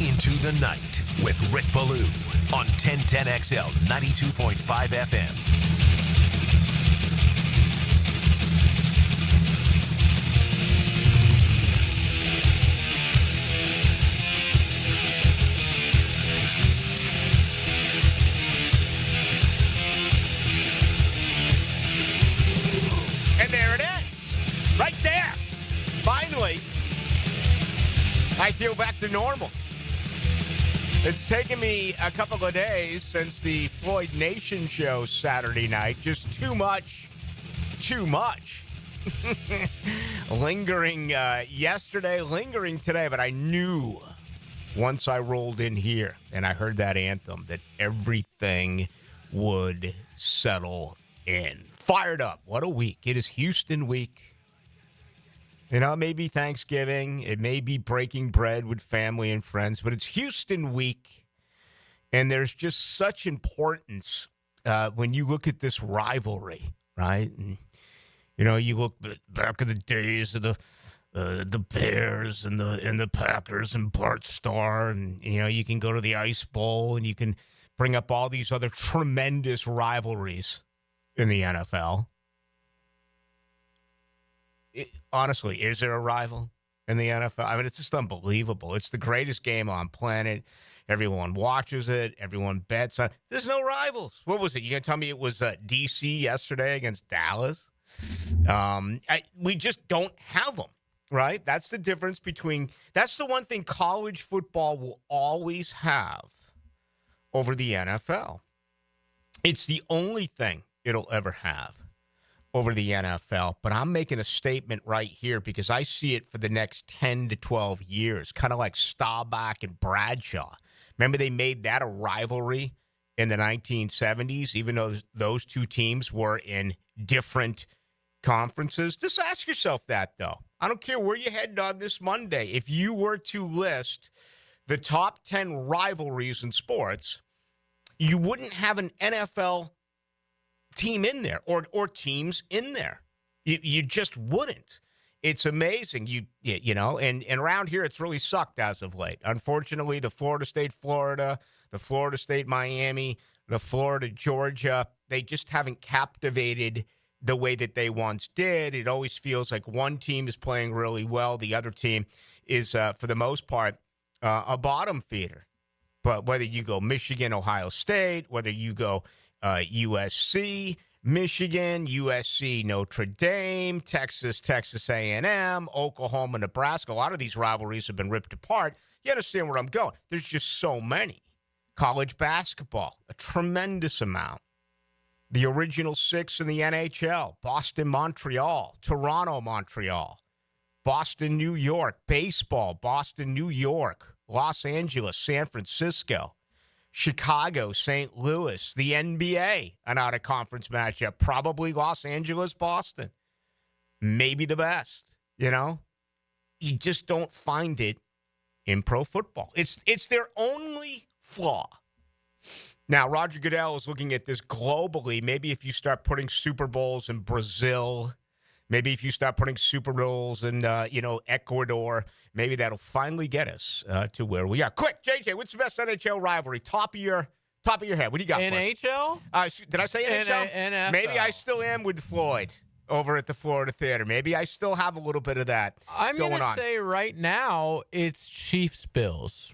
Into the Night with Rick Ballou on 1010XL 92.5 FM. And there it is. Right there. Finally, I feel back to normal. It's taken me a couple of days since the Floyd Nation show Saturday night. Just too much. Lingering yesterday, lingering today, but I knew once I rolled in here and I heard that anthem that everything would settle in. Fired up. What a week. It is Houston week. You know, it may be Thanksgiving. It may be breaking bread with family and friends, but it's Houston week. And there's just such importance when you look at this rivalry, right? And, you know, you look back in the days of the Bears and the Packers and Bart Starr, and, you know, you can go to the Ice Bowl and you can bring up all these other tremendous rivalries in the NFL. Honestly, is there a rival in the NFL? I mean, it's just unbelievable. It's the greatest game on planet. Everyone watches it. Everyone bets on it. There's no rivals. What was it? You going to tell me it was D.C. yesterday against Dallas? We just don't have them, right? That's the difference between – that's the one thing college football will always have over the NFL. It's the only thing it'll ever have over the NFL, but I'm making a statement right here because I see it for the next 10 to 12 years, kind of like Staubach and Bradshaw. Remember they made that a rivalry in the 1970s, even though those two teams were in different conferences? Just ask yourself that, though. I don't care where you're headed on this Monday. If you were to list the top 10 rivalries in sports, you wouldn't have an NFL team in there or teams in there. You just wouldn't. It's amazing. You know, and around here it's really sucked as of late. Unfortunately, the Florida State Florida, the Florida State Miami, the Florida Georgia, they just haven't captivated the way that they once did. It always feels like one team is playing really well. The other team is, for the most part, a bottom feeder. But whether you go Michigan, Ohio State, whether you go USC, Michigan, USC, Notre Dame, Texas, Texas A&M, Oklahoma, Nebraska. A lot of these rivalries have been ripped apart. You understand where I'm going. There's just so many. College basketball, a tremendous amount. The original six in the NHL, Boston, Montreal, Toronto, Montreal, Boston, New York, baseball, Boston, New York, Los Angeles, San Francisco, Chicago, St. Louis, the NBA, an out-of-conference matchup, probably Los Angeles, Boston. Maybe the best, you know? You just don't find it in pro football. It's their only flaw. Now, Roger Goodell is looking at this globally. Maybe if you start putting Super Bowls in Brazil, maybe if you start putting Super Bowls in, Ecuador, maybe that'll finally get us to where we are. Quick, JJ, what's the best NHL rivalry? Top of your head. What do you got NHL? For us? Did I say NHL? NFL. Maybe I still am with Floyd over at the Florida Theater. Maybe I still have a little bit of that I'm going on. going to say right now it's Chiefs-Bills.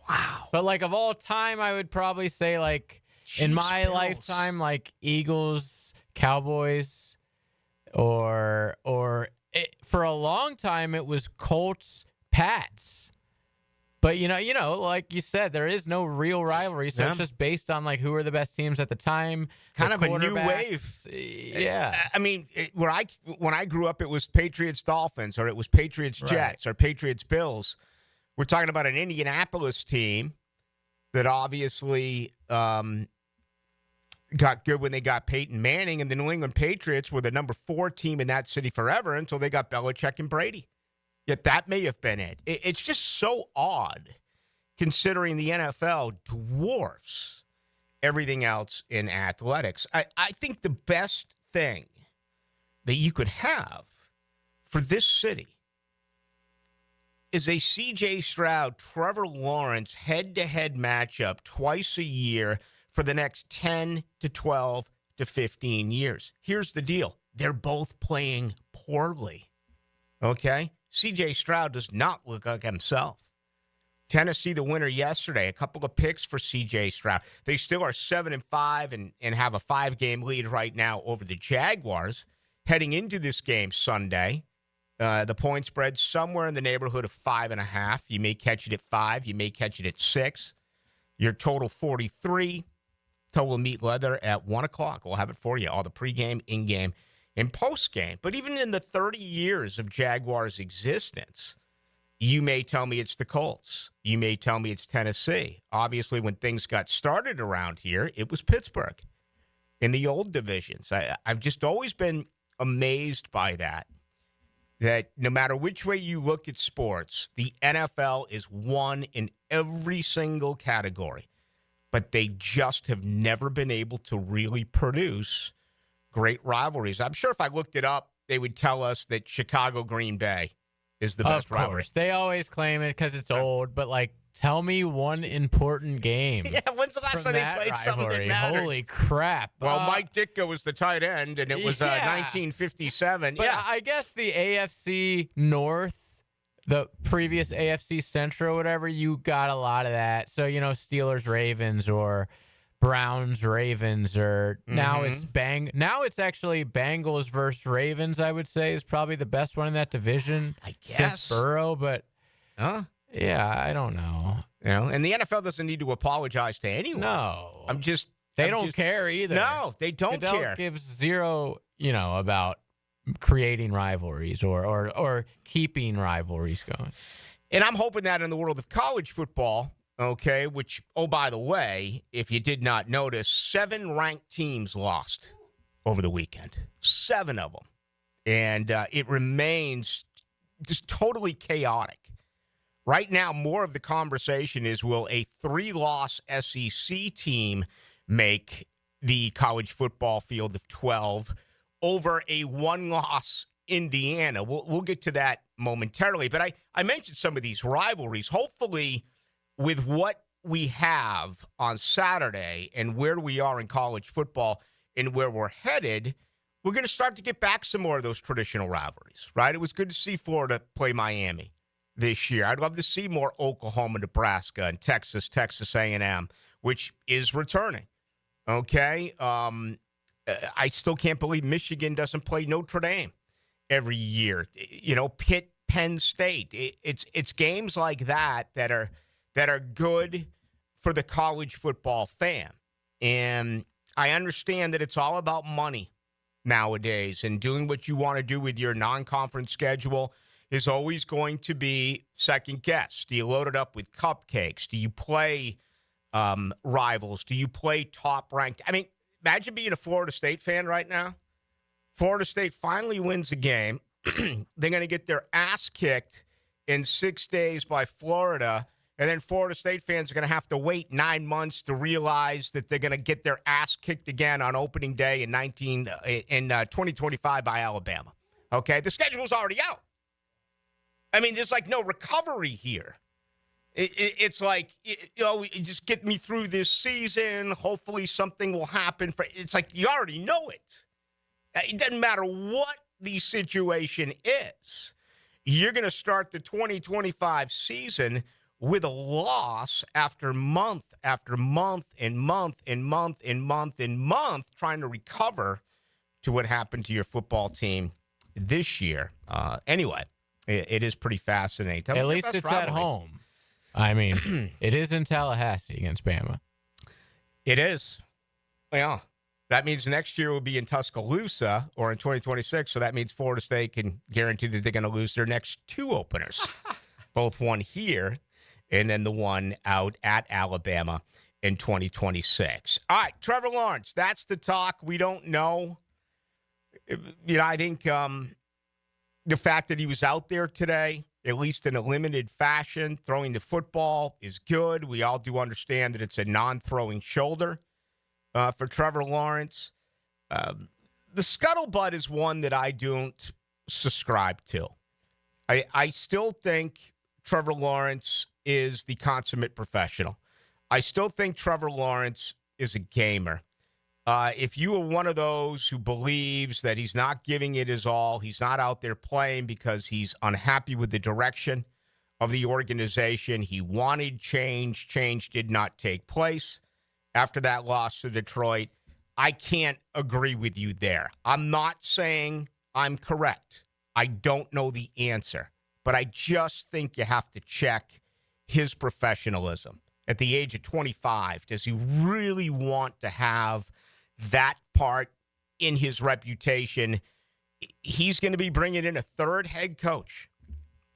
Wow. But, like, of all time, I would probably say, like, in my lifetime, like, Eagles, Cowboys, or for a long time, it was Colts, Pats. But, you know, like you said, there is no real rivalry, so it's just based on, like, who are the best teams at the time. Kind of a new wave. Yeah. I mean, when I grew up, it was Patriots-Dolphins, or it was Patriots-Jets, or Patriots-Bills. We're talking about an Indianapolis team that obviously got good when they got Peyton Manning, and the New England Patriots were the number 4 team in that city forever until they got Belichick and Brady. Yet that may have been it. It's just so odd considering the NFL dwarfs everything else in athletics. I think the best thing that you could have for this city is a C.J. Stroud, Trevor Lawrence head-to-head matchup twice a year for the next 10 to 12 to 15 years. Here's the deal. They're both playing poorly, okay? C.J. Stroud does not look like himself. Tennessee, the winner yesterday, a couple of picks for C.J. Stroud. They still are 7-5 and have a 5-game lead right now over the Jaguars. Heading into this game Sunday, the point spread somewhere in the neighborhood of 5.5. You may catch it at 5. You may catch it at 6. Your total 43. Total meat leather at 1 o'clock. We'll have it for you. All the pregame, in-game, and postgame. But even in the 30 years of Jaguars' existence, you may tell me it's the Colts. You may tell me it's Tennessee. Obviously, when things got started around here, it was Pittsburgh in the old divisions. I've just always been amazed by that no matter which way you look at sports, the NFL is one in every single category. But they just have never been able to really produce great rivalries. I'm sure if I looked it up, they would tell us that Chicago-Green Bay is the best rivalry. Of course. They always claim it because it's old, but, like, tell me one important game. Yeah, when's the last time they played something that mattered? Holy crap. Well, Mike Ditka was the tight end, and it was 1957. But I guess the AFC North, the previous AFC Central or whatever, you got a lot of that. So, Steelers-Ravens or Browns-Ravens or now it's actually Bengals versus Ravens, I would say, is probably the best one in that division. I guess. Since Burrow, but yeah, I don't know. And the NFL doesn't need to apologize to anyone. No. They don't care either. No, they don't care. Gives zero, about creating rivalries or keeping rivalries going. And I'm hoping that in the world of college football, okay, which, by the way, if you did not notice, 7 ranked teams lost over the weekend. 7 of them. And it remains just totally chaotic. Right now, more of the conversation is, will a 3-loss SEC team make the college football field of 12 over a 1-loss Indiana? We'll get to that momentarily. But I mentioned some of these rivalries. Hopefully, with what we have on Saturday and where we are in college football and where we're headed, we're going to start to get back some more of those traditional rivalries, right? It was good to see Florida play Miami this year. I'd love to see more Oklahoma, Nebraska, and Texas A&M, which is returning. Okay? I still can't believe Michigan doesn't play Notre Dame every year. Pitt, Penn State. It's games like that are good for the college football fan. And I understand that it's all about money nowadays, and doing what you want to do with your non-conference schedule is always going to be second guess. Do you load it up with cupcakes? Do you play rivals? Do you play top-ranked? I mean, imagine being a Florida State fan right now. Florida State finally wins a game. They're going to get their ass kicked in 6 days by Florida, and then Florida State fans are going to have to wait 9 months to realize that they're going to get their ass kicked again on opening day in 2025 by Alabama. Okay? The schedule's already out. I mean, there's like no recovery here. It's like, just get me through this season. Hopefully something will happen. It's like you already know it. It doesn't matter what the situation is. You're going to start the 2025 season with a loss after month after month and month and month and month and month trying to recover to what happened to your football team this year. Anyway, it is pretty fascinating. At least it's at home. I mean, it is in Tallahassee against Bama. It is. Yeah. That means next year will be in Tuscaloosa or in 2026. So that means Florida State can guarantee that they're going to lose their next 2 openers. Both one here and then the one out at Alabama in 2026. All right, Trevor Lawrence, that's the talk. We don't know. I think the fact that he was out there today, at least in a limited fashion, throwing the football is good. We all do understand that it's a non-throwing shoulder for Trevor Lawrence. The scuttlebutt is one that I don't subscribe to. I still think Trevor Lawrence is the consummate professional. I still think Trevor Lawrence is a gamer. If you are one of those who believes that he's not giving it his all, he's not out there playing because he's unhappy with the direction of the organization, he wanted change, change did not take place after that loss to Detroit, I can't agree with you there. I'm not saying I'm correct. I don't know the answer, but I just think you have to check his professionalism. At the age of 25, does he really want to have that part in his reputation? He's going to be bringing in a third head coach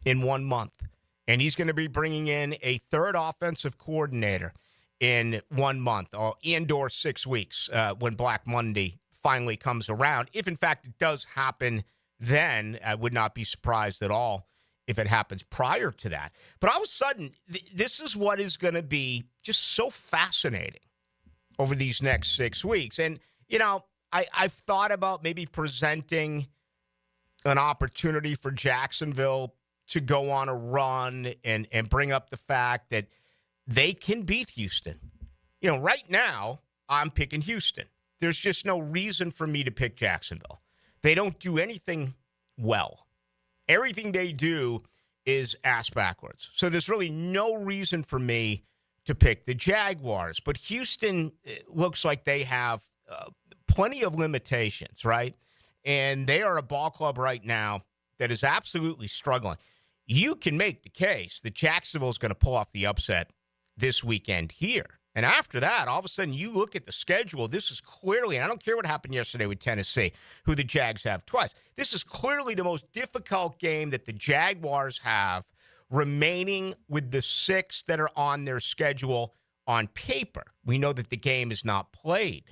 in 1 month, and he's going to be bringing in a third offensive coordinator in 1 month and/or 6 weeks when Black Monday finally comes around. If, in fact, it does happen then, I would not be surprised at all if it happens prior to that. But all of a sudden, this is what is going to be just so fascinating over these next 6 weeks. And, I've thought about maybe presenting an opportunity for Jacksonville to go on a run and bring up the fact that they can beat Houston. Right now, I'm picking Houston. There's just no reason for me to pick Jacksonville. They don't do anything well. Everything they do is ass backwards. So there's really no reason for me to pick the Jaguars. But Houston looks like they have plenty of limitations, right? And they are a ball club right now that is absolutely struggling. You can make the case that Jacksonville is going to pull off the upset this weekend here. And after that, all of a sudden, you look at the schedule. This is clearly, and I don't care what happened yesterday with Tennessee, who the Jags have twice. This is clearly the most difficult game that the Jaguars have remaining with the 6 that are on their schedule on paper. We know that the game is not played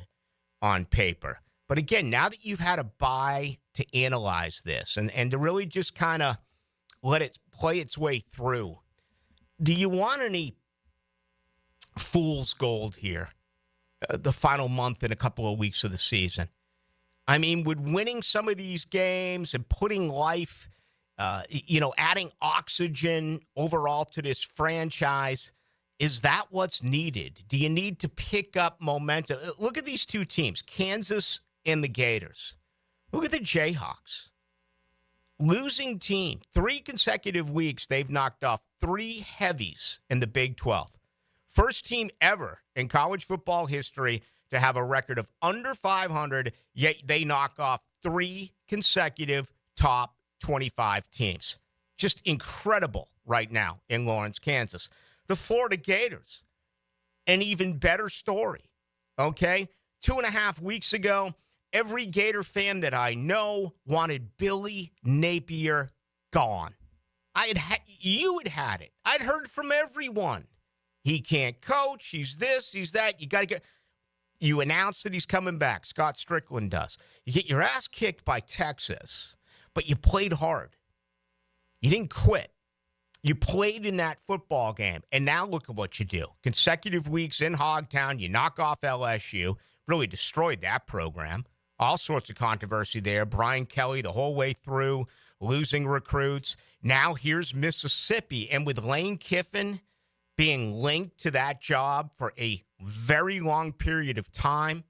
on paper. But again, now that you've had a bye to analyze this and to really just kind of let it play its way through, do you want any fool's gold here, the final month and a couple of weeks of the season? I mean, would winning some of these games and putting life, adding oxygen overall to this franchise, is that what's needed? Do you need to pick up momentum? Look at these two teams, Kansas and the Gators. Look at the Jayhawks. Losing team. 3 consecutive weeks, they've knocked off 3 heavies in the Big 12. First team ever in college football history to have a record of under 500, yet they knock off 3 consecutive top 25 teams. Just incredible right now in Lawrence, Kansas. The Florida Gators, an even better story, okay? 2.5 weeks ago, every Gator fan that I know wanted Billy Napier gone. You had had it. I'd heard from everyone. He can't coach. He's this, he's that. You announce that he's coming back. Scott Strickland does. You get your ass kicked by Texas, but you played hard. You didn't quit. You played in that football game, and now look at what you do. Consecutive weeks in Hogtown, you knock off LSU, really destroyed that program. All sorts of controversy there. Brian Kelly the whole way through, losing recruits. Now here's Mississippi, and with Lane Kiffin being linked to that job for a very long period of time.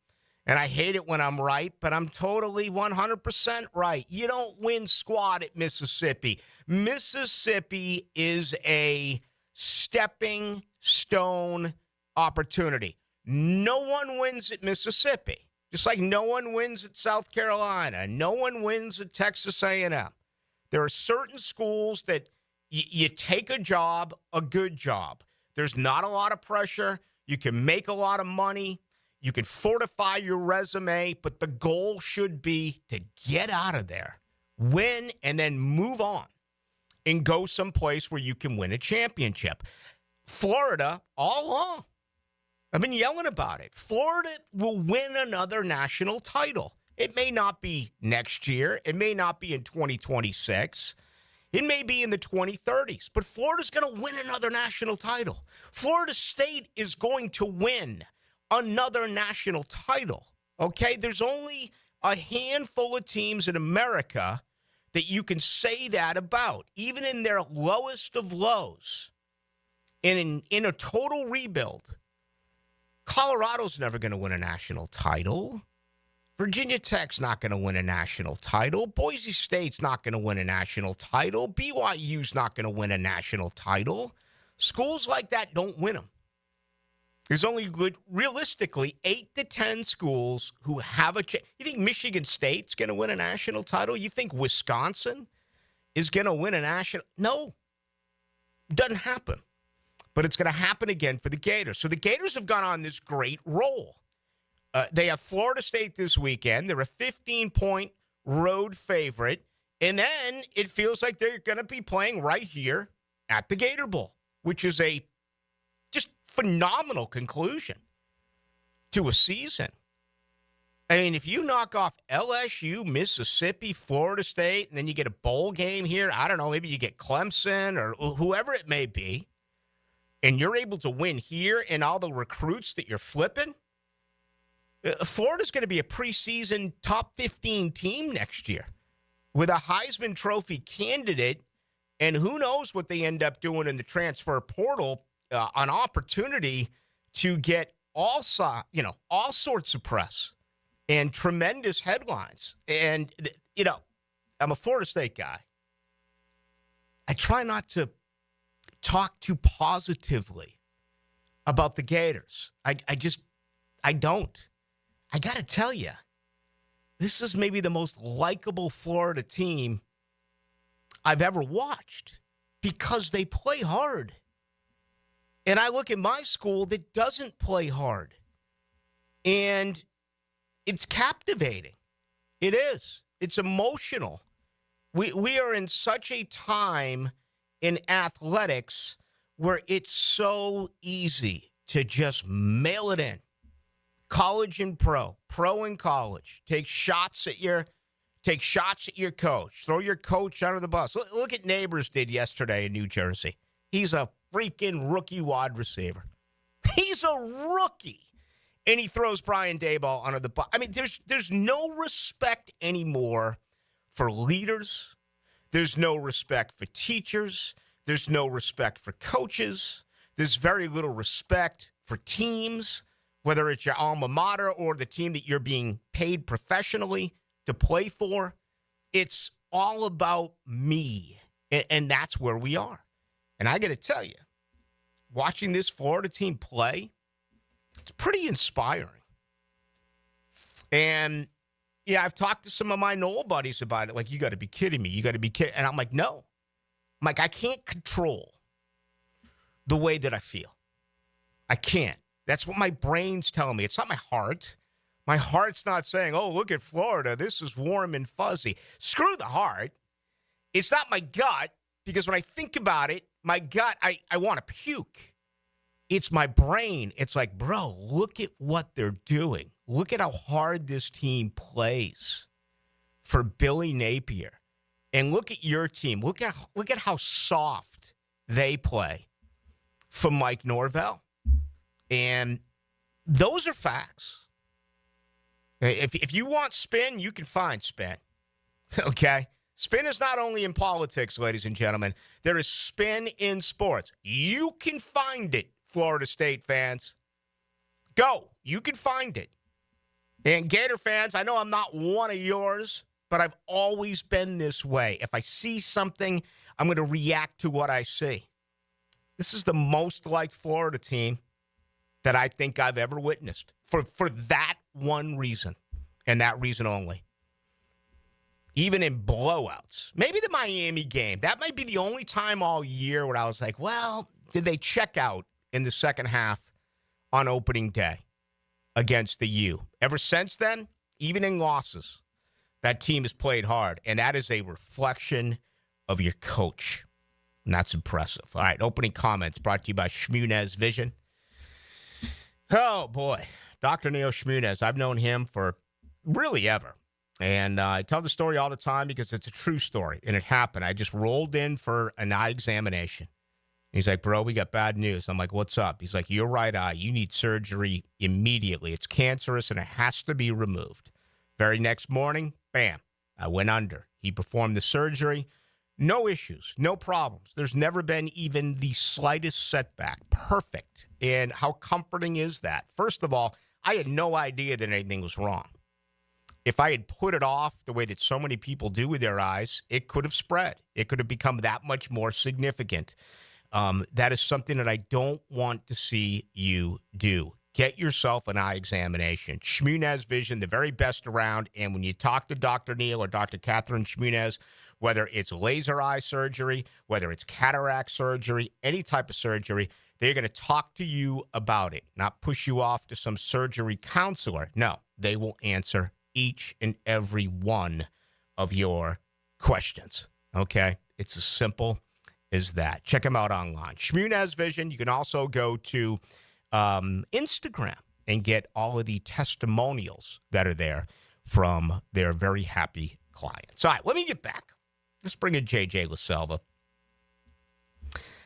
And I hate it when I'm right, but I'm totally 100% right. You don't win squad at Mississippi. Mississippi is a stepping stone opportunity. No one wins at Mississippi, just like no one wins at South Carolina. No one wins at Texas A&M. There are certain schools that you take a job, a good job. There's not a lot of pressure. You can make a lot of money. You can fortify your resume, but the goal should be to get out of there, win, and then move on and go someplace where you can win a championship. Florida, all along, I've been yelling about it. Florida will win another national title. It may not be next year. It may not be in 2026. It may be in the 2030s, but Florida's going to win another national title. Florida State is going to win another national title, okay? There's only a handful of teams in America that you can say that about, even in their lowest of lows, in a total rebuild. Colorado's never going to win a national title. Virginia Tech's not going to win a national title. Boise State's not going to win a national title. BYU's not going to win a national title. Schools like that don't win them. There's only realistically 8 to 10 schools who have a chance. You think Michigan State's going to win a national title? You think Wisconsin is going to win a national? No. Doesn't happen. But it's going to happen again for the Gators. So the Gators have gone on this great roll. They have Florida State this weekend. They're a 15-point road favorite. And then it feels like they're going to be playing right here at the Gator Bowl, which is a just phenomenal conclusion to a season. I mean, if you knock off LSU, Mississippi, Florida State, and then you get a bowl game here, I don't know, maybe you get Clemson or whoever it may be, and you're able to win here and all the recruits that you're flipping, Florida's going to be a preseason top 15 team next year with a Heisman Trophy candidate, and who knows what they end up doing in the transfer portal, an opportunity to get all sorts of press and tremendous headlines. And, I'm a Florida State guy. I try not to talk too positively about the Gators. I don't. I got to tell you, this is maybe the most likable Florida team I've ever watched because they play hard. And I look at my school that doesn't play hard. And it's captivating. It is. It's emotional. We are in such a time in athletics where it's so easy to just mail it in. College and pro and college. Take shots at your coach. Throw your coach under the bus. Look at Neighbors did yesterday in New Jersey. He's a freaking rookie wide receiver. He's a rookie. And he throws Brian Daboll under the bus. I mean, there's no respect anymore for leaders. There's no respect for teachers. There's no respect for coaches. There's very little respect for teams, whether it's your alma mater or the team that you're being paid professionally to play for. It's all about me, and that's where we are. And I got to tell you, watching this Florida team play, it's pretty inspiring. And, yeah, I've talked to some of my Knoll buddies about it. Like, you got to be kidding me. You got to be kidding. And I'm like, no. I'm like, I can't control the way that I feel. I can't. That's what my brain's telling me. It's not my heart. My heart's not saying, oh, look at Florida. This is warm and fuzzy. Screw the heart. It's not my gut, because when I think about it, my gut, I want to puke. It's my brain. It's like, bro, look at what they're doing. Look at how hard this team plays for Billy Napier. And look at your team. Look at how soft they play for Mike Norvell. And those are facts. If you want spin, you can find spin. Okay? Spin is not only in politics, ladies and gentlemen. There is spin in sports. You can find it, Florida State fans. Go. You can find it. And Gator fans, I know I'm not one of yours, but I've always been this way. If I see something, I'm going to react to what I see. This is the most liked Florida team that I think I've ever witnessed for that one reason, and that reason only. Even in blowouts. Maybe the Miami game. That might be the only time all year where I was like, well, did they check out in the second half on opening day against the U? Ever since then, even in losses, that team has played hard, and that is a reflection of your coach. And that's impressive. All right, opening comments brought to you by Shmunez Vision. Oh, boy. Dr. Neil Shmunez. I've known him for really ever. And I tell the story all the time because it's a true story, and it happened. I just rolled in for an eye examination. He's like, bro, we got bad news. I'm like, what's up? He's like, your right eye, you need surgery immediately. It's cancerous, and it has to be removed. Very next morning, bam, I went under. He performed the surgery. No issues, no problems. There's never been even the slightest setback. Perfect. And how comforting is that? First of all, I had no idea that anything was wrong. If I had put it off the way that so many people do with their eyes, it could have spread. It could have become that much more significant. That is something that I don't want to see you do. Get yourself an eye examination. Shmunez Vision, the very best around. And when you talk to Dr. Neil or Dr. Catherine Shmunez, whether it's laser eye surgery, whether it's cataract surgery, any type of surgery, they're going to talk to you about it, not push you off to some surgery counselor. No, they will answer each and every one of your questions, okay? It's as simple as that. Check them out online. Shmunez Vision. You can also go to Instagram and get all of the testimonials that are there from their very happy clients. All right, let me get back. Let's bring in JJ LaSelva.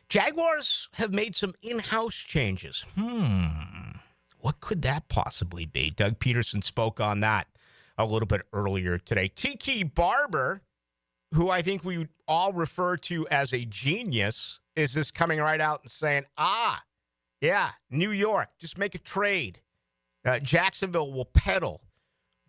Jaguars have made some in-house changes. What could that possibly be? Doug Peterson spoke on that a little bit earlier today. Tiki Barber, who I think we all refer to as a genius, is just coming right out and saying, yeah, New York, just make a trade. Jacksonville will peddle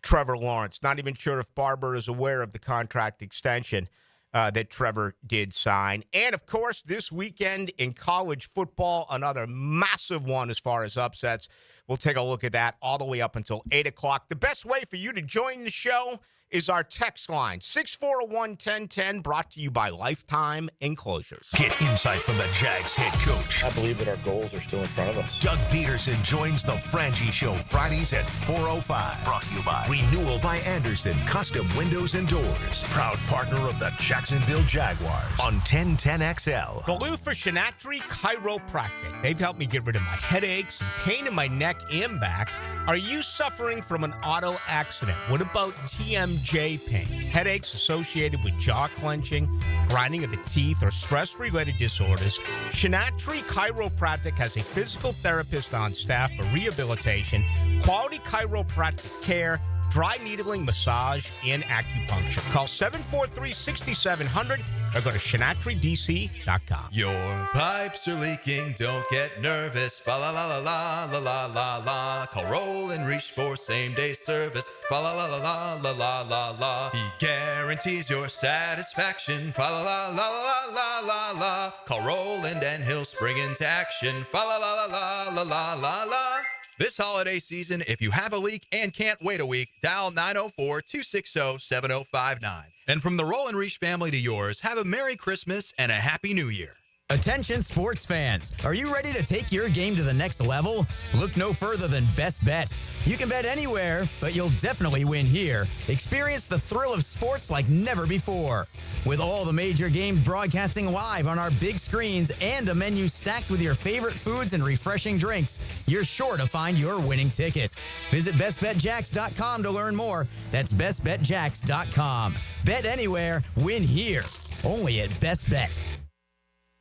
Trevor Lawrence. Not even sure if Barber is aware of the contract extension that Trevor did sign. And, of course, this weekend in college football, another massive one as far as upsets. We'll take a look at that all the way up until 8 o'clock. The best way for you to join the show is our text line, 641-1010, brought to you by Lifetime Enclosures. Get insight from the Jags head coach. I believe that our goals are still in front of us. Doug Peterson joins the Frangie Show Fridays at 4:05. Brought to you by Renewal by Anderson, Custom Windows and Doors. Proud partner of the Jacksonville Jaguars on 1010XL. Ballou for Shinatri Chiropractic. They've helped me get rid of my headaches and pain in my neck and back. Are you suffering from an auto accident? What about TMJ pain? Headaches associated with jaw clenching, grinding of the teeth, or stress-related disorders? Shinatri Chiropractic has a physical therapist on staff for rehabilitation, quality chiropractic care, dry needling, massage, and acupuncture. Call 743-6700 or go to ShinatriDC.com. Your pipes are leaking, don't get nervous. Fa la la la la la la la la. Call Roll and Reach for same-day service. Fa la la la la la la la la. He guarantees your satisfaction. Fa la la la la la la la. Call Roland and he'll spring into action. Fa la la la la la la la la. This holiday season, if you have a leak and can't wait a week, dial 904-260-7059. And from the Roll and Reach family to yours, have a Merry Christmas and a Happy New Year. Attention sports fans, are you ready to take your game to the next level? Look no further than Best Bet. You can bet anywhere, but you'll definitely win here. Experience the thrill of sports like never before. With all the major games broadcasting live on our big screens and a menu stacked with your favorite foods and refreshing drinks, you're sure to find your winning ticket. Visit bestbetjacks.com to learn more. That's bestbetjacks.com. Bet anywhere, win here. Only at Best Bet.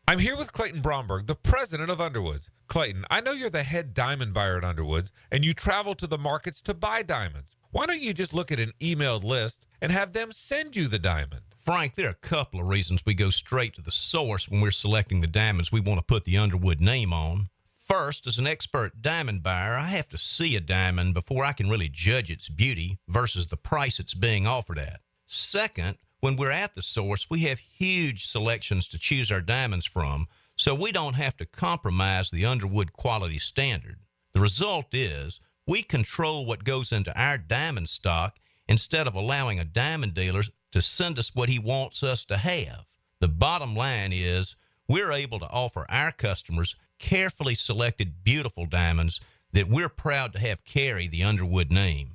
I'm here with Clayton Bromberg, the president of Underwoods. Clayton, I know you're the head diamond buyer at Underwoods, and you travel to the markets to buy diamonds. Why don't you just look at an emailed list and have them send you the diamond? Frank, there are a couple of reasons we go straight to the source when we're selecting the diamonds we want to put the Underwood name on. First, as an expert diamond buyer, I have to see a diamond before I can really judge its beauty versus the price it's being offered at. Second, when we're at the source, we have huge selections to choose our diamonds from, so we don't have to compromise the Underwood quality standard. The result is we control what goes into our diamond stock instead of allowing a diamond dealer to send us what he wants us to have. The bottom line is we're able to offer our customers carefully selected, beautiful diamonds that we're proud to have carry the Underwood name.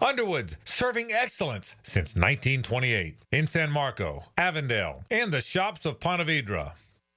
Underwoods, serving excellence since 1928 in San Marco, Avondale, and the shops of Ponte Vedra.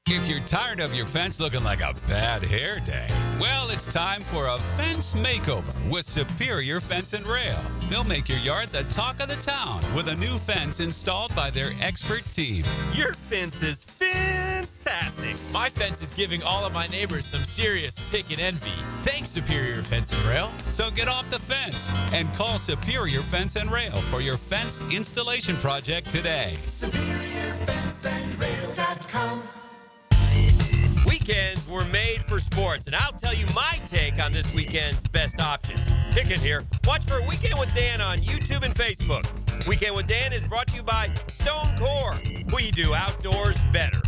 If you're tired of your fence looking like a bad hair day, well, it's time for a fence makeover with Superior Fence and Rail. They'll make your yard the talk of the town with a new fence installed by their expert team. Your fence is fence-tastic. Fantastic! My fence is giving all of my neighbors some serious pick and envy. Thanks, Superior Fence and Rail. So get off the fence and call Superior Fence and Rail for your fence installation project today. SuperiorFenceandRail.com. Weekends were made for sports, and I'll tell you my take on this weekend's best options. Pick it here. Watch for Weekend with Dan on YouTube and Facebook. Weekend with Dan is brought to you by Stone Core. We do outdoors better.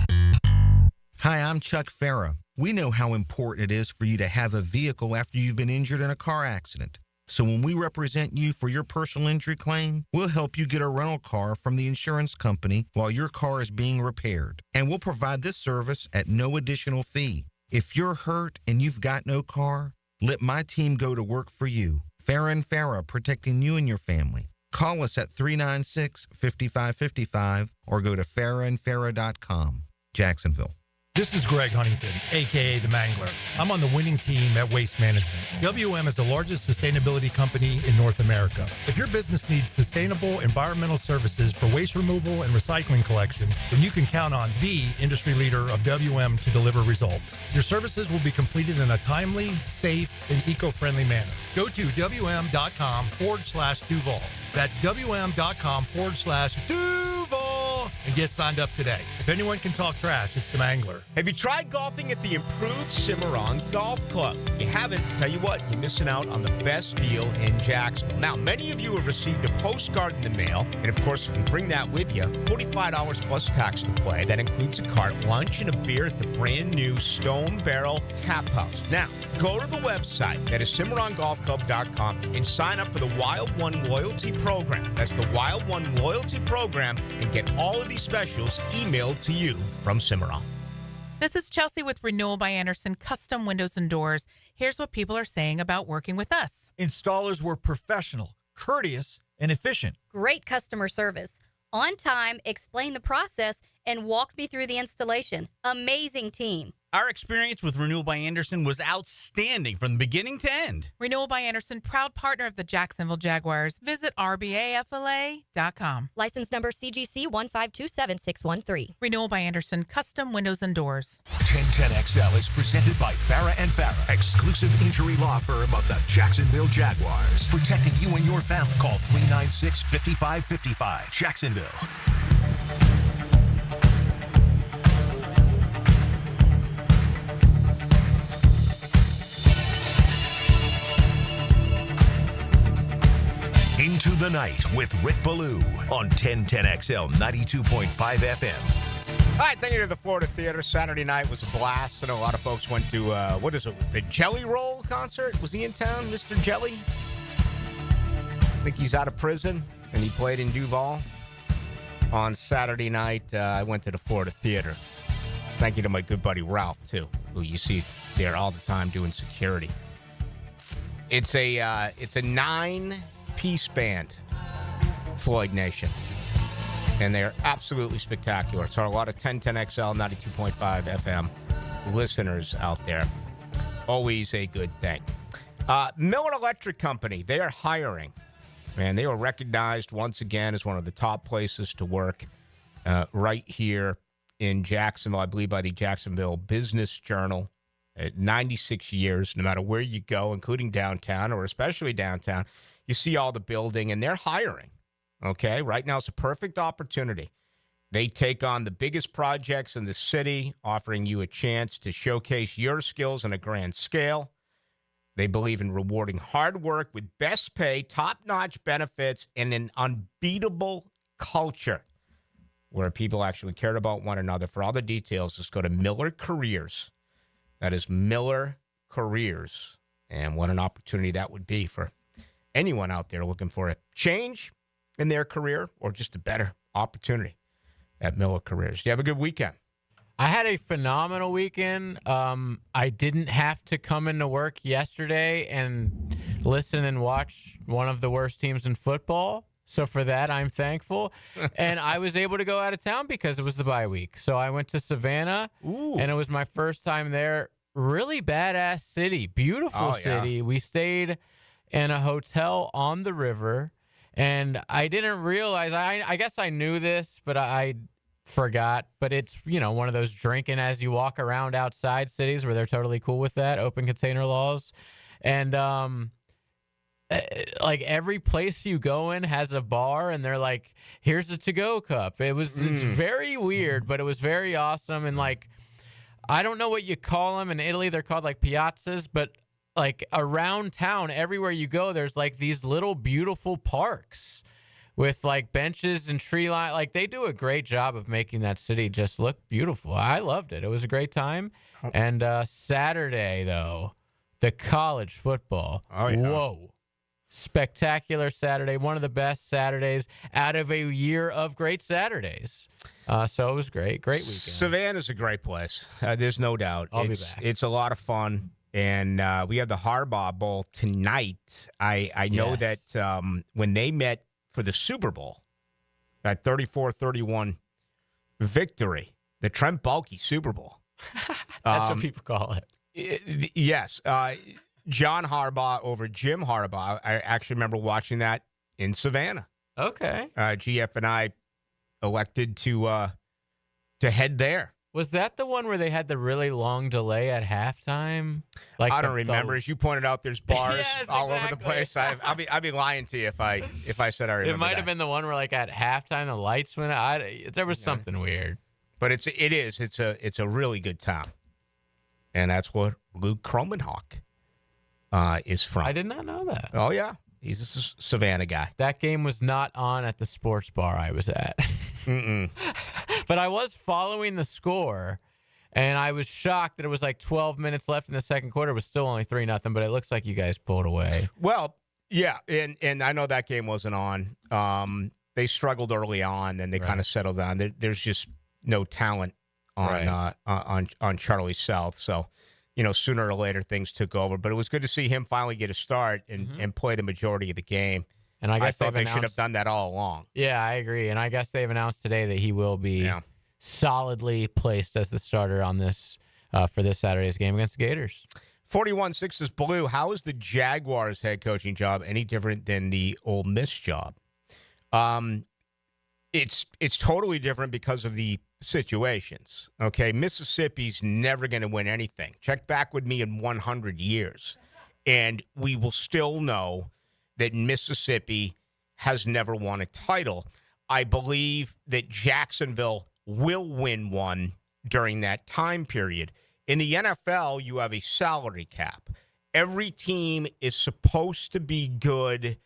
Hi, I'm Chuck Farah. We know how important it is for you to have a vehicle after you've been injured in a car accident. So when we represent you for your personal injury claim, we'll help you get a rental car from the insurance company while your car is being repaired. And we'll provide this service at no additional fee. If you're hurt and you've got no car, let my team go to work for you. Farah & Farah, protecting you and your family. Call us at 396-5555 or go to farahandfarah.com. Jacksonville. This is Greg Huntington, a.k.a. The Mangler. I'm on the winning team at Waste Management. WM is the largest sustainability company in North America. If your business needs sustainable environmental services for waste removal and recycling collection, then you can count on the industry leader of WM to deliver results. Your services will be completed in a timely, safe, and eco-friendly manner. Go to WM.com/Duval. That's WM.com/Duval and get signed up today. If anyone can talk trash, it's the Mangler. Have you tried golfing at the improved Cimarron Golf Club? If you haven't, tell you what, you're missing out on the best deal in Jacksonville. Now, many of you have received a postcard in the mail, and of course, if you bring that with you, $45 plus tax to play. That includes a cart, lunch, and a beer at the brand new Stone Barrel Tap House. Now, go to the website, that is CimarronGolfClub.com, and sign up for the Wild One Loyalty Program. That's the Wild One Loyalty Program, and get all of these specials emailed to you from Cimarron. This is Chelsea with Renewal by Anderson Custom Windows and Doors. Here's what people are saying about working with us. Installers were professional, courteous, and efficient. Great customer service. On time, explained the process, and walked me through the installation. Amazing team. Our experience with Renewal by Anderson was outstanding from the beginning to end. Renewal by Anderson, proud partner of the Jacksonville Jaguars. Visit rbafla.com. License number CGC 1527613. Renewal by Anderson, Custom Windows and Doors. 1010XL is presented by Farah & Farah, exclusive injury law firm of the Jacksonville Jaguars. Protecting you and your family. Call 396-5555. Jacksonville. Into the Night with Rick Ballou on 1010XL 92.5 FM. All right, thank you to the Florida Theater. Saturday night was a blast. I know a lot of folks went to, the Jelly Roll concert? Was he in town, Mr. Jelly? I think he's out of prison, and he played in Duval. On Saturday night, I went to the Florida Theater. Thank you to my good buddy Ralph, too, who you see there all the time doing security. It's a 9-piece band, Floyd Nation. And they're absolutely spectacular. So a lot of 1010XL 92.5 FM listeners out there. Always a good thing. Miller Electric Company, they are hiring. And they were recognized once again as one of the top places to work right here in Jacksonville, I believe by the Jacksonville Business Journal. 96 years, no matter where you go, including downtown or especially downtown, you see all the building, and they're hiring. Okay, right now it's a perfect opportunity. They take on the biggest projects in the city, offering you a chance to showcase your skills on a grand scale. They believe in rewarding hard work with best pay, top-notch benefits, and an unbeatable culture where people actually care about one another. For all the details, just go to Miller Careers. That is Miller Careers. And what an opportunity that would be for anyone out there looking for a change in their career or just a better opportunity at Miller Careers. You have a good weekend. I had a phenomenal weekend. I didn't have to come into work yesterday and listen and watch one of the worst teams in football. So for that, I'm thankful. And I was able to go out of town because it was the bye week. So I went to Savannah, and it was my first time there. Really badass city. Beautiful city. Yeah. We stayed in a hotel on the river, and I didn't realize, I guess I knew this, but I forgot, but it's, one of those drinking as you walk around outside cities where they're totally cool with that, open container laws. And like every place you go in has a bar and they're like, here's a to-go cup. It's very weird, but it was very awesome. And like, I don't know what you call them in Italy. They're called like piazzas, but like around town, everywhere you go, there's like these little beautiful parks with like benches and tree line. Like they do a great job of making that city just look beautiful. I loved it. It was a great time. And Saturday though, the college football. Oh, yeah. Whoa. Spectacular Saturday. One of the best Saturdays out of a year of great Saturdays. So it was great. Great weekend. Savannah's a great place. There's no doubt. I'll be back. It's a lot of fun. And we have the Harbaugh Bowl tonight. I know that when they met for the Super Bowl, that 34-31 victory, the Trent Baalke Super Bowl. That's what people call it. Yes. John Harbaugh over Jim Harbaugh. I actually remember watching that in Savannah. Okay. GF and I elected to head there. Was that the one where they had the really long delay at halftime? Like I don't remember. As you pointed out, there's bars Yes, all over the exactly. place. I'd be lying to you if I said I remember. It might have been the one where like at halftime the lights went out. There was something weird. But it's a really good time, and that's what Luke Kromenhoek is from. I did not know that. Oh yeah, he's a Savannah guy. That game was not on at the sports bar I was at. But I was following the score, and I was shocked that it was like 12 minutes left in the second quarter. It was still only 3-0, but it looks like you guys pulled away. Well, yeah, and I know that game wasn't on. They struggled early on, then they kind of settled down. There's just no talent on Charlie South, so sooner or later things took over. But it was good to see him finally get a start and play the majority of the game. And I guess thought they should have done that all along. Yeah, I agree. And I guess they've announced today that he will be solidly placed as the starter on this for this Saturday's game against the Gators. 41-6 is Ballou. How is the Jaguars head coaching job any different than the Ole Miss job? It's totally different because of the situations. Okay, Mississippi's never going to win anything. Check back with me in 100 years, and we will still know that Mississippi has never won a title. I believe that Jacksonville will win one during that time period. In the NFL, you have a salary cap. Every team is supposed to be good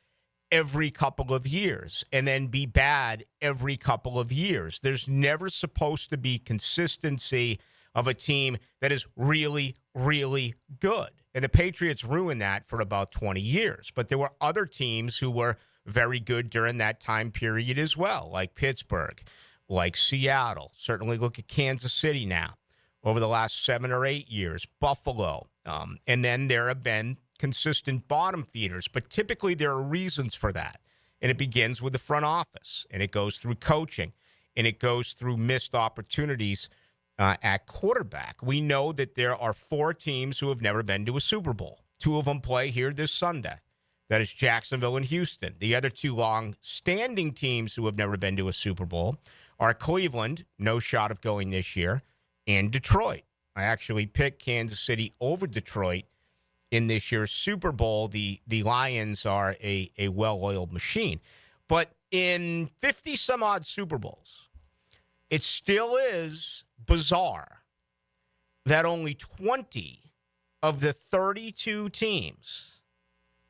every couple of years and then be bad every couple of years. There's never supposed to be consistency of a team that is really, really good. And the Patriots ruined that for about 20 years. But there were other teams who were very good during that time period as well, like Pittsburgh, like Seattle. Certainly look at Kansas City now over the last 7 or 8 years, Buffalo. And then there have been consistent bottom feeders. But typically there are reasons for that. And it begins with the front office, and it goes through coaching, and it goes through missed opportunities at quarterback. We know that there are 4 teams who have never been to a Super Bowl. 2 of them play here this Sunday. That is Jacksonville and Houston. The other 2 long-standing teams who have never been to a Super Bowl are Cleveland, no shot of going this year, and Detroit. I actually picked Kansas City over Detroit in this year's Super Bowl. The Lions are a well-oiled machine. But in 50-some-odd Super Bowls, it still is bizarre that only 20 of the 32 teams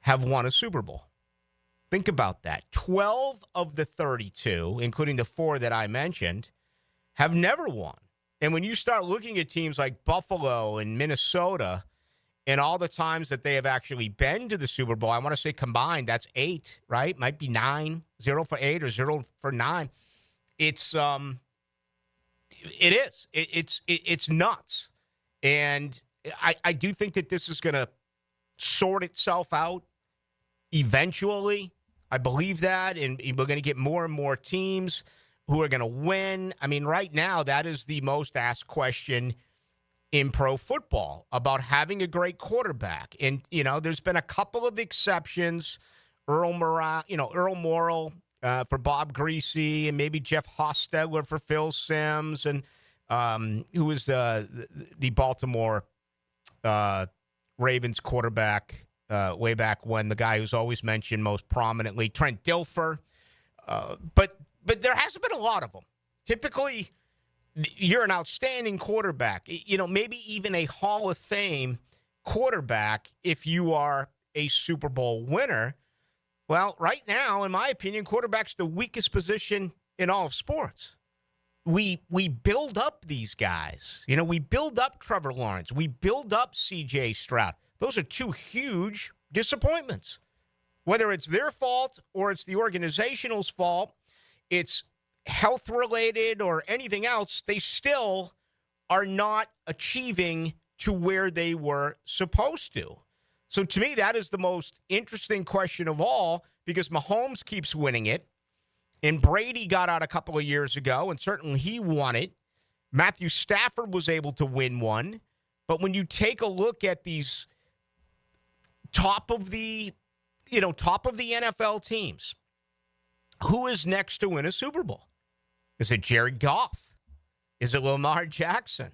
have won a Super Bowl. Think about that. 12 of the 32, including the 4 that I mentioned, have never won. And when you start looking at teams like Buffalo and Minnesota and all the times that they have actually been to the Super Bowl, I want to say combined, that's 8, right? Might be 9, 0 for 8 or 0 for 9. It's nuts. And I do think that this is going to sort itself out eventually. I believe that, and we're going to get more and more teams who are going to win. I mean, right now, that is the most asked question in pro football about having a great quarterback. And, there's been a couple of exceptions. Earl Morrall for Bob Greasy, and maybe Jeff Hostetler for Phil Simms, and who was the Baltimore Ravens quarterback way back when, the guy who's always mentioned most prominently, Trent Dilfer. But there hasn't been a lot of them. Typically, you're an outstanding quarterback, maybe even a Hall of Fame quarterback if you are a Super Bowl winner. Well, right now, in my opinion, quarterback's the weakest position in all of sports. We build up these guys. We build up Trevor Lawrence. We build up C.J. Stroud. Those are two huge disappointments. Whether it's their fault or it's the organizational's fault, it's health-related or anything else, they still are not achieving to where they were supposed to. So to me, that is the most interesting question of all, because Mahomes keeps winning it, and Brady got out a couple of years ago, and certainly he won it. Matthew Stafford was able to win one. But when you take a look at these top of the NFL teams, who is next to win a Super Bowl? Is it Jared Goff? Is it Lamar Jackson?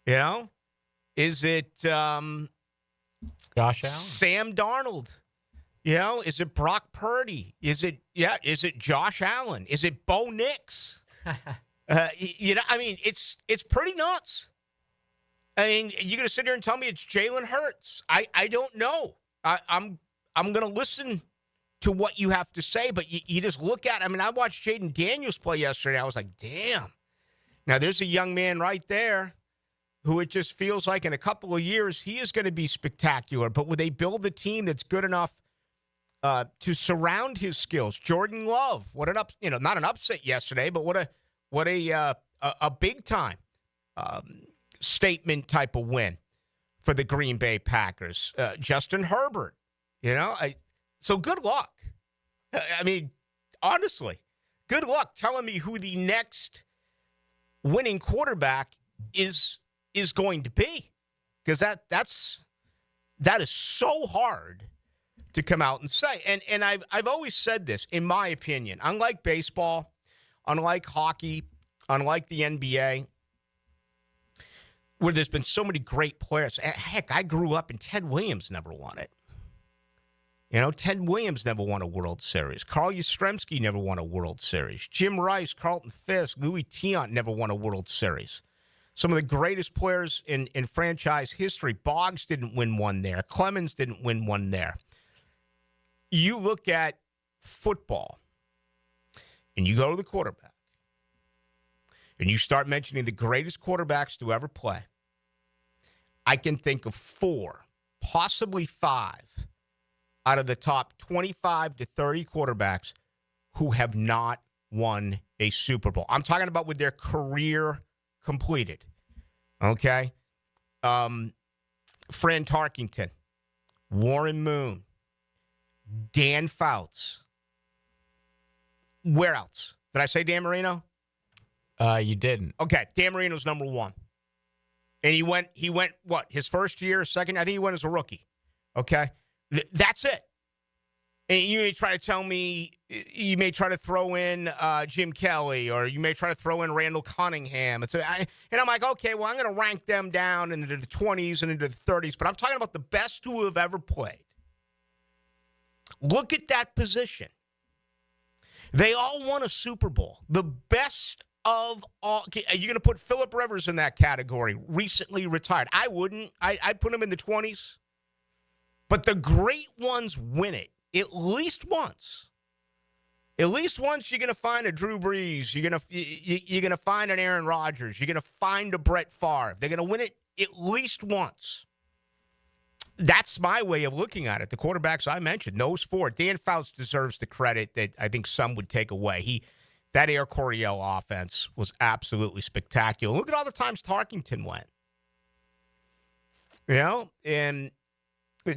Is it Josh Allen? Sam Darnold? Is it Brock Purdy? Is it Josh Allen? Is it Bo Nix? It's pretty nuts. You're going to sit here and tell me it's Jalen Hurts. I don't know. I'm going to listen to what you have to say, but you just look at, I watched Jaden Daniels play yesterday. I was like, damn. Now, there's a young man right there who it just feels like in a couple of years, he is going to be spectacular. But would they build a team that's good enough to surround his skills? Jordan Love, what an not an upset yesterday, but what a big time statement type of win for the Green Bay Packers. Justin Herbert, so good luck. Honestly, good luck telling me who the next winning quarterback is going to be, because that is so hard to come out and say. And I've always said this, in my opinion, unlike baseball, unlike hockey, unlike the NBA, where there's been so many great players. Heck, I grew up and Ted Williams never won it. Ted Williams never won a World Series. Carl Yastrzemski never won a World Series. Jim Rice, Carlton Fisk, Louis Tiant never won a World Series. Some of the greatest players in franchise history. Boggs didn't win one there. Clemens didn't win one there. You look at football, and you go to the quarterback, and you start mentioning the greatest quarterbacks to ever play. I can think of 4, possibly 5, out of the top 25 to 30 quarterbacks who have not won a Super Bowl. I'm talking about with their career completed. Okay? Fran Tarkington, Warren Moon, Dan Fouts. Where else? Did I say Dan Marino? You didn't. Okay, Dan Marino's number 1. And he went what? His first year, second? I think he went as a rookie. Okay? That's it. And you may try to tell me, you may try to throw in Jim Kelly, or you may try to throw in Randall Cunningham. And I'm like, okay, well, I'm going to rank them down into the 20s and into the 30s, but I'm talking about the best who have ever played. Look at that position. They all won a Super Bowl. The best of all. Are you going to put Phillip Rivers in that category? Recently retired. I wouldn't. I'd put him in the 20s. But the great ones win it at least once. At least once you're going to find a Drew Brees. You're going to find an Aaron Rodgers. You're going to find a Brett Favre. They're going to win it at least once. That's my way of looking at it. The quarterbacks I mentioned, those 4. Dan Fouts deserves the credit that I think some would take away. That Air Coryell offense was absolutely spectacular. Look at all the times Tarkington went. And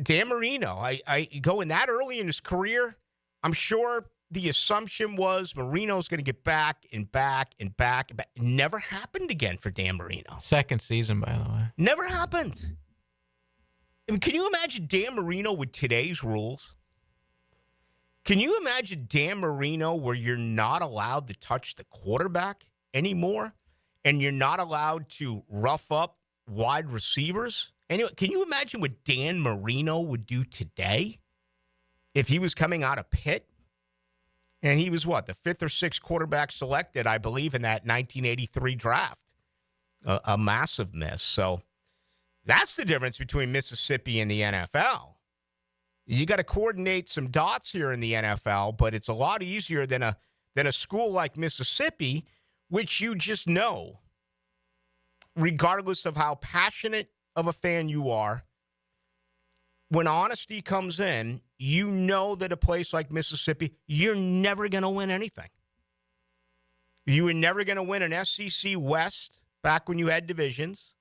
Dan Marino, I go in that early in his career, I'm sure the assumption was Marino's going to get back and back and back and back. It never happened again for Dan Marino. Second season, by the way. Never happened. Can you imagine Dan Marino with today's rules? Can you imagine Dan Marino where you're not allowed to touch the quarterback anymore and you're not allowed to rough up wide receivers? Anyway, can you imagine what Dan Marino would do today if he was coming out of Pitt? And he was what, the 5th or 6th quarterback selected, I believe, in that 1983 draft. A massive miss. So that's the difference between Mississippi and the NFL. You got to coordinate some dots here in the NFL, but it's a lot easier than a school like Mississippi, which you just know, regardless of how passionate of a fan you are, when honesty comes in, you know that a place like Mississippi, you're never going to win anything. You were never going to win an SEC West back when you had divisions.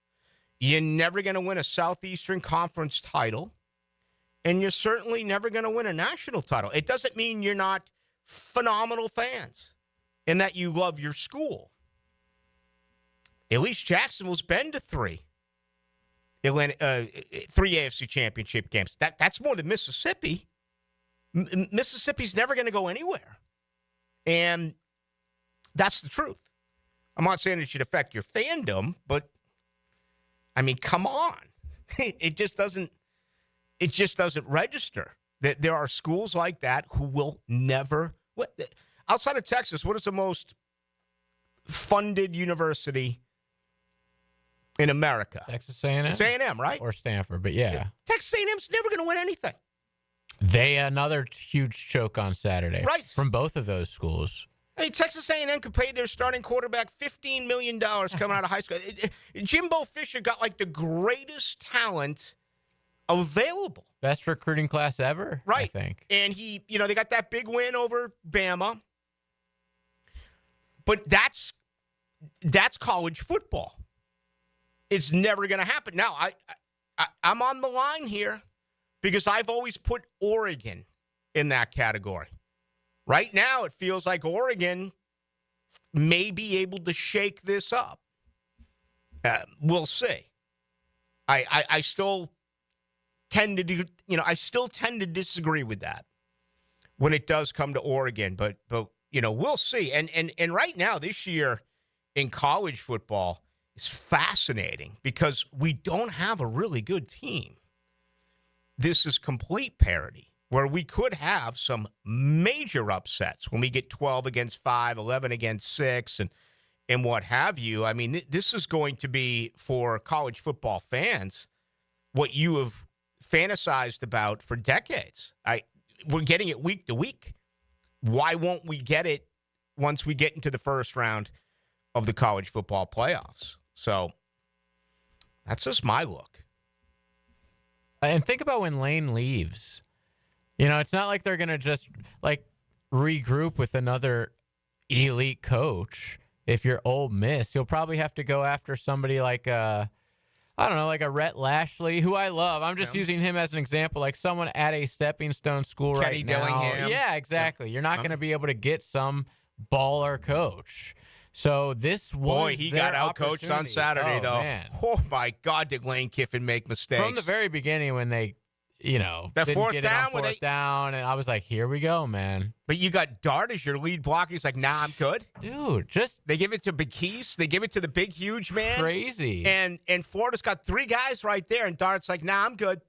You're never going to win a Southeastern Conference title. And you're certainly never going to win a national title. It doesn't mean you're not phenomenal fans and that you love your school. At least Jacksonville's been to 3 AFC championship games. That's more than Mississippi. Mississippi's never going to go anywhere. And that's the truth. I'm not saying it should affect your fandom, but, I mean, come on. It just doesn't register. There are schools like that who will never. Outside of Texas, what is the most funded university in America? Texas A&M. It's A&M, right? Or Stanford, but yeah. Texas A&M's never going to win anything. Another huge choke on Saturday. Right. From both of those schools. I mean, Texas A&M could pay their starting quarterback $15 million coming out of high school. Jimbo Fisher got like the greatest talent available. Best recruiting class ever, right? I think. And they got that big win over Bama. But that's college football. It's never going to happen. Now, I'm on the line here because I've always put Oregon in that category. Right now, it feels like Oregon may be able to shake this up. We'll see. I still tend to disagree with that when it does come to Oregon, but we'll see. And right now, this year in college football is fascinating because we don't have a really good team. This is complete parity, where we could have some major upsets when we get 12 against 5, 11 against 6, and what have you. I mean, this is going to be, for college football fans, what you have fantasized about for decades. We're getting it week to week. Why won't we get it once we get into the first round of the college football playoffs? So that's just my look. And think about when Lane leaves. It's not like they're going to just regroup with another elite coach. If you're Ole Miss, you'll probably have to go after somebody like a Rhett Lashley, who I love. I'm just using him as an example, like someone at a stepping stone school Kenny right now. Dillingham. Yeah, exactly. You're not going to be able to get some baller coach. So this was Boy, he got outcoached on Saturday, though. Man. Oh, my God, did Lane Kiffin make mistakes. From the very beginning when they, that didn't fourth get down, it on fourth down, and I was like, here we go, man. But you got Dart as your lead blocker. He's like, nah, I'm good. Dude, they give it to Bakese. They give it to the big, huge man. Crazy. And Florida's got 3 guys right there, and Dart's like, nah, I'm good.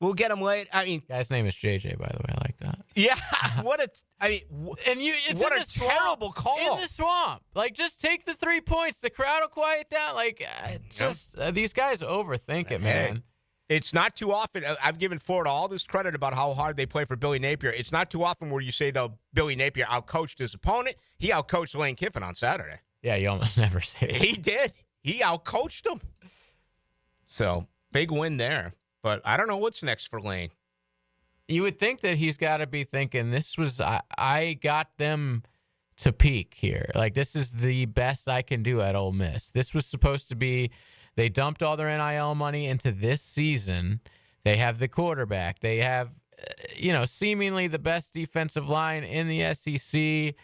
We'll get him late. I mean, guy's name is JJ, by the way. I like that. Yeah, it's what in a the terrible swamp, call. In the swamp. Just take the 3 points. The crowd will quiet down. These guys overthink it, man. Hey, it's not too often. I've given Florida all this credit about how hard they play for Billy Napier. It's not too often where you say, though, Billy Napier outcoached his opponent. He outcoached Lane Kiffin on Saturday. Yeah, you almost never say it. He did. He outcoached him. So, big win there. But I don't know what's next for Lane. You would think that he's got to be thinking, I got them to peak here. This is the best I can do at Ole Miss. This was supposed to be, they dumped all their NIL money into this season. They have the quarterback. They have, seemingly the best defensive line in the SEC.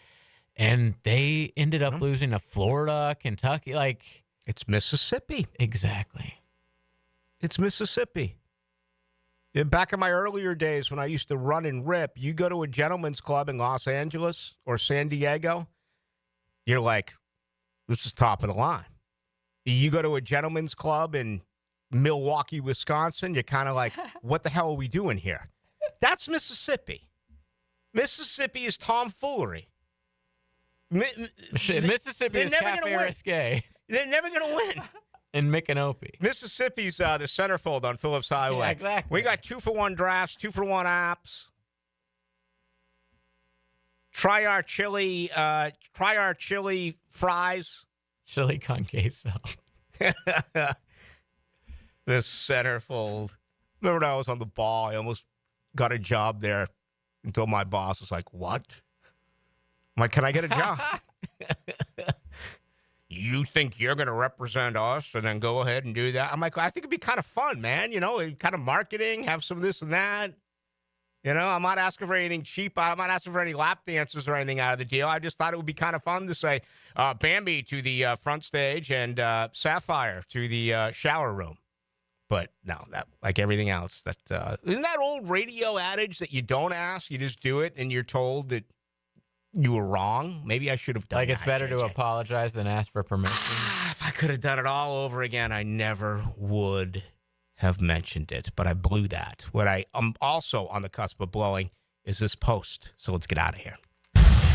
And they ended up losing to Florida, Kentucky. It's Mississippi. Exactly. It's Mississippi. Back in my earlier days when I used to run and rip, you go to a gentleman's club in Los Angeles or San Diego, you're like, this is top of the line. You go to a gentleman's club in Milwaukee, Wisconsin, you're kind of like, what the hell are we doing here? That's Mississippi. Mississippi is tomfoolery. Mississippi is Cafe Risque. They're never going to win. In Micanopy. Mississippi's the centerfold on Phillips Highway. Yeah, exactly. We got 2-for-1 drafts, 2-for-1 apps. Try our chili fries. Chili con queso. The centerfold. Remember when I was on the ball, I almost got a job there until my boss was like, what? I'm like, can I get a job? You think you're going to represent us and then go ahead and do that? I'm like, I think it'd be kind of fun, man. You know, kind of marketing, have some of this and that. You know, I'm not asking for anything cheap. I'm not asking for any lap dances or anything out of the deal. I just thought it would be kind of fun to say Bambi to the front stage and Sapphire to the shower room. But no, that like everything else, that isn't that old radio adage that you don't ask, you just do it, and you're told that you were wrong. Maybe I should have done like that. It's better to apologize than ask for permission. If I could have done it all over again, I never would have mentioned it. But I blew that. What I am also on the cusp of blowing is this post. So let's get out of here.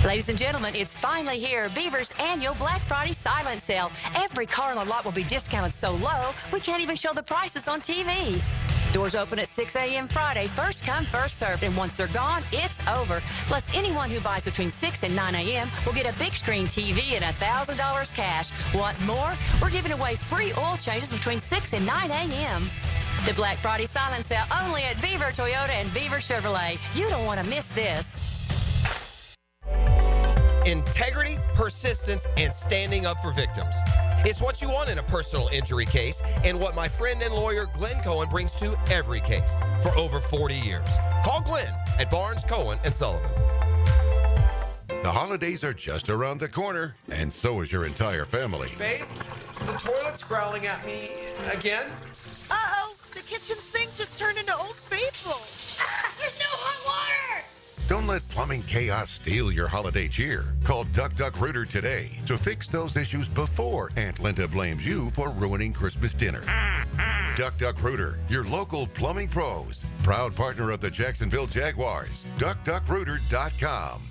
Ladies and gentlemen, it's finally here. Beaver's annual Black Friday silent sale. Every car on the lot will be discounted so low, we can't even show the prices on TV. Doors open at 6 a.m. Friday. First come, first served. And once they're gone, it's over. Plus, anyone who buys between 6 and 9 a.m. will get a big screen TV and $1,000 cash. Want more? We're giving away free oil changes between 6 and 9 a.m. The Black Friday silent sale only at Beaver Toyota and Beaver Chevrolet. You don't want to miss this. Integrity, persistence, and standing up for victims. It's what you want in a personal injury case and what my friend and lawyer Glenn Cohen brings to every case for over 40 years. Call Glenn at Barnes, Cohen, and Sullivan. The holidays are just around the corner, and so is your entire family. Babe, the toilet's growling at me again. Uh-oh, the kitchen sink just turned into Old Faithful. There's no hot water! Don't let plumbing chaos steal your holiday cheer. Call Duck Duck Rooter today to fix those issues before Aunt Linda blames you for ruining Christmas dinner. Duck Duck Rooter, your local plumbing pros. Proud partner of the Jacksonville Jaguars. DuckDuckRooter.com.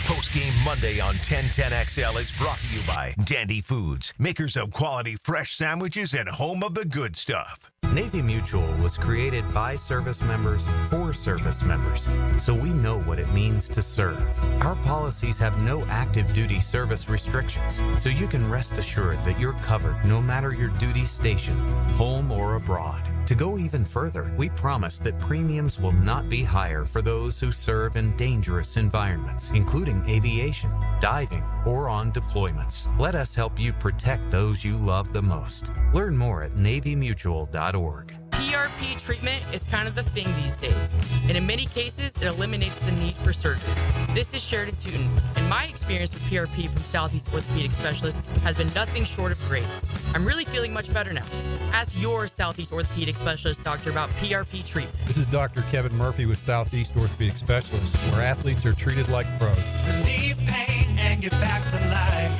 Post-game Monday on 1010XL is brought to you by Dandy Foods, makers of quality fresh sandwiches and home of the good stuff. Navy Mutual was created by service members for service members, so we know what it means to serve. Our policies have no active duty service restrictions, so you can rest assured that you're covered no matter your duty station, home or abroad. To go even further, we promise that premiums will not be higher for those who serve in dangerous environments, including aviation, diving, or on deployments. Let us help you protect those you love the most. Learn more at NavyMutual.org. PRP treatment is kind of the thing these days, and in many cases, it eliminates the need for surgery. This is Sheridan Tootin, and my experience with PRP from Southeast Orthopedic Specialist has been nothing short of great. I'm really feeling much better now. Ask your Southeast Orthopedic Specialist doctor about PRP treatment. This is Dr. Kevin Murphy with Southeast Orthopedic Specialists, where athletes are treated like pros. Relieve pain and get back to life.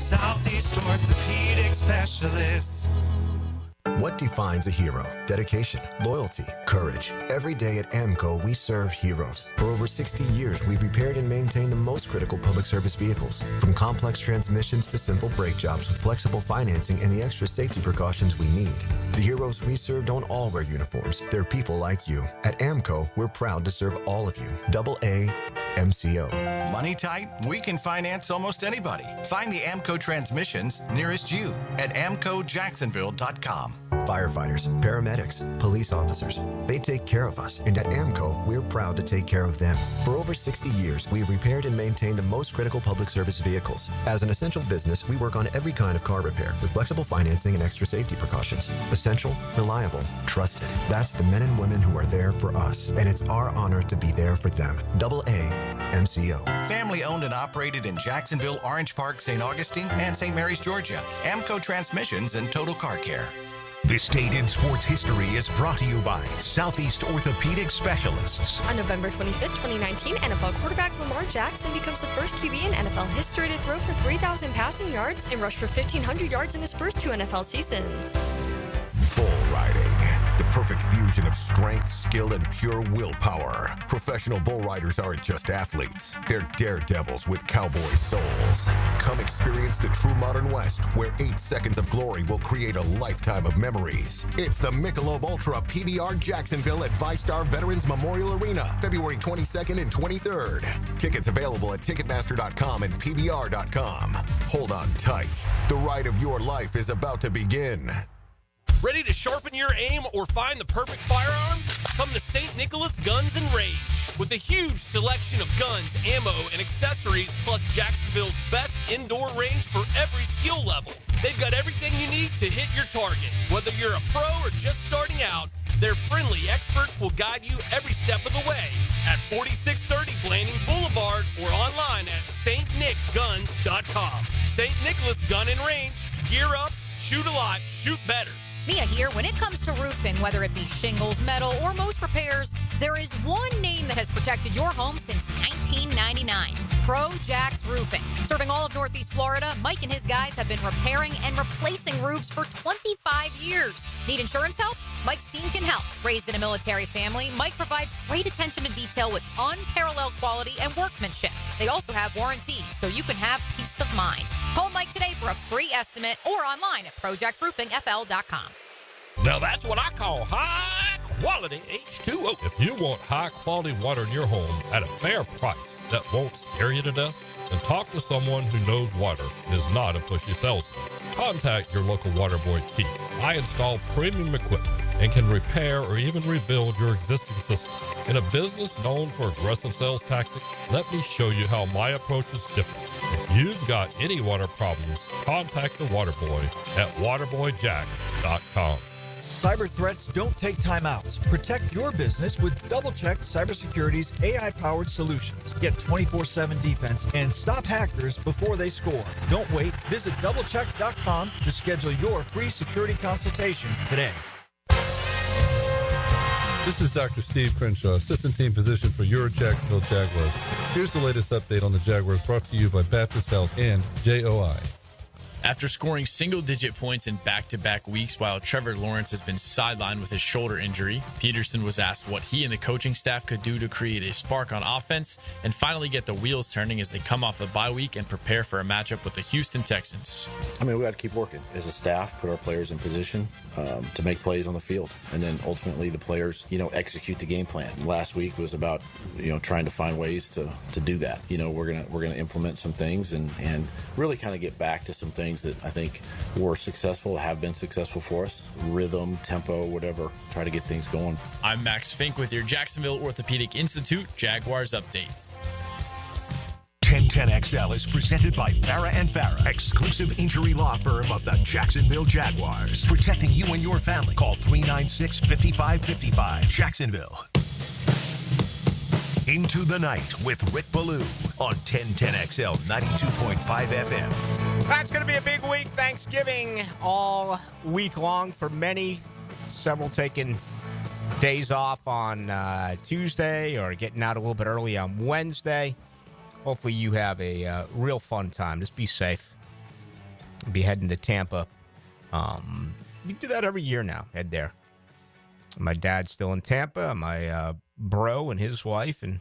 Southeast Orthopedic Specialists. What defines a hero? Dedication, loyalty, courage. Every day at AMCO, we serve heroes. For over 60 years, we've repaired and maintained the most critical public service vehicles. From complex transmissions to simple brake jobs with flexible financing and the extra safety precautions we need. The heroes we serve don't all wear uniforms. They're people like you. At AMCO, we're proud to serve all of you. AA MCO. Money tight? We can finance almost anybody. Find the AMCO transmissions nearest you at amcojacksonville.com. Firefighters, paramedics, police officers, they take care of us, and at AMCO, we're proud to take care of them. For over 60 years, we've repaired and maintained the most critical public service vehicles. As an essential business, we work on every kind of car repair with flexible financing and extra safety precautions. Essential, reliable, trusted. That's the men and women who are there for us, and it's our honor to be there for them. AA MCO. Family owned and operated in Jacksonville, Orange Park, St. Augustine, and St. Mary's, Georgia. AMCO Transmissions and Total Car Care. This date in sports history is brought to you by Southeast Orthopedic Specialists. On November 25th, 2019, NFL quarterback Lamar Jackson becomes the first QB in NFL history to throw for 3,000 passing yards and rush for 1,500 yards in his first 2 NFL seasons. Bull riding. The perfect fusion of strength, skill, and pure willpower. Professional bull riders aren't just athletes. They're daredevils with cowboy souls. Come experience the true modern West, where 8 seconds of glory will create a lifetime of memories. It's the Michelob Ultra PBR Jacksonville at ViStar Veterans Memorial Arena, February 22nd and 23rd. Tickets available at Ticketmaster.com and PBR.com. Hold on tight. The ride of your life is about to begin. Ready to sharpen your aim or find the perfect firearm? Come to St. Nicholas Guns and Range. With a huge selection of guns, ammo, and accessories, plus Jacksonville's best indoor range for every skill level. They've got everything you need to hit your target. Whether you're a pro or just starting out, their friendly experts will guide you every step of the way. At 4630 Blanding Boulevard or online at stnickguns.com. St. Nicholas Gun and Range. Gear up, shoot a lot, shoot better. Mia here. When it comes to roofing, whether it be shingles, metal, or most repairs, there is one name that has protected your home since 1999. Pro Jax Roofing. Serving all of Northeast Florida, Mike and his guys have been repairing and replacing roofs for 25 years. Need insurance help? Mike's team can help. Raised in a military family, Mike provides great attention to detail with unparalleled quality and workmanship. They also have warranties, so you can have peace of mind. Call Mike today for a free estimate or online at projaxroofingfl.com. Now that's what I call high quality H2O. If you want high quality water in your home at a fair price that won't scare you to death, then talk to someone who knows water and is not a pushy salesman. Contact your local water boy Keith. I install premium equipment and can repair or even rebuild your existing system. In a business known for aggressive sales tactics, let me show you how my approach is different. If you've got any water problems, contact the water boy at waterboyjack.com. Cyber threats don't take time outs. Protect your business with DoubleCheck Cybersecurity's AI-powered solutions. Get 24/7 defense and stop hackers before they score. Don't wait. Visit doublecheck.com to schedule your free security consultation today. This is Dr. Steve Crenshaw, Assistant Team Physician for your Jacksonville Jaguars. Here's the latest update on the Jaguars, brought to you by Baptist Health and JOI. After scoring single-digit points in back-to-back weeks while Trevor Lawrence has been sidelined with his shoulder injury, Peterson was asked what he and the coaching staff could do to create a spark on offense and finally get the wheels turning as they come off a bye week and prepare for a matchup with the Houston Texans. I mean, we got to keep working as a staff, put our players in position to make plays on the field, and then ultimately the players, execute the game plan. Last week was about, trying to find ways to do that. We're gonna implement some things and really kind of get back to some things that I think were successful, have been successful for us. Rhythm, tempo, whatever. Try to get things going. I'm Max Fink with your Jacksonville Orthopedic Institute Jaguars Update. 1010XL is presented by Farah and Farah, exclusive injury law firm of the Jacksonville Jaguars. Protecting you and your family. Call 396-5555. Jacksonville. Into the Night with Rick Ballou on 1010XL 92.5 FM. That's going to be a big week. Thanksgiving all week long for many. Several taking days off on Tuesday or getting out a little bit early on Wednesday. Hopefully you have a real fun time. Just be safe. Be heading to Tampa. We do that every year now. Head there. My dad's still in Tampa. My bro and his wife and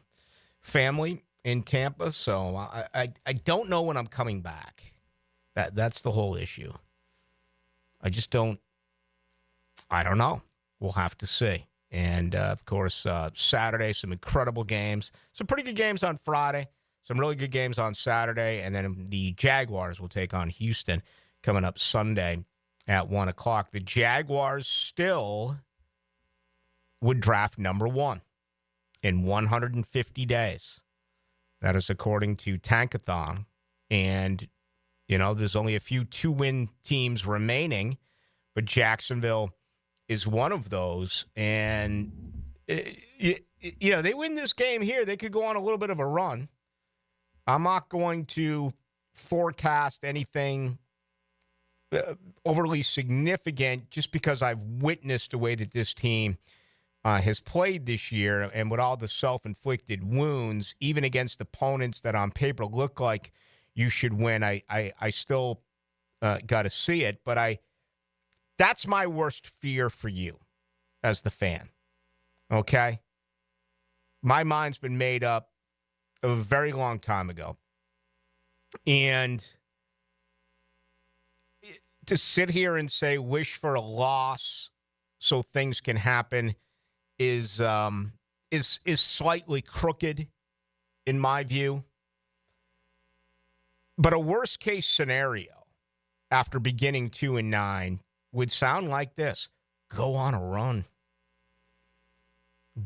family in Tampa. So I don't know when I'm coming back. That's the whole issue. I don't know. We'll have to see. And, of course, Saturday, some incredible games. Some pretty good games on Friday. Some really good games on Saturday. And then the Jaguars will take on Houston coming up Sunday at 1 o'clock. The Jaguars still would draft number 1 in 150 days. That is according to Tankathon. And, there's only a few 2-win teams remaining, but Jacksonville is one of those. And, they win this game here, they could go on a little bit of a run. I'm not going to forecast anything overly significant just because I've witnessed the way that this team has played this year, and with all the self-inflicted wounds, even against opponents that on paper look like you should win, I still got to see it. But that's my worst fear for you as the fan, okay? My mind's been made up a very long time ago. And to sit here and say wish for a loss so things can happen is slightly crooked in my view. But a worst case scenario after beginning 2-9 would sound like this: go on a run.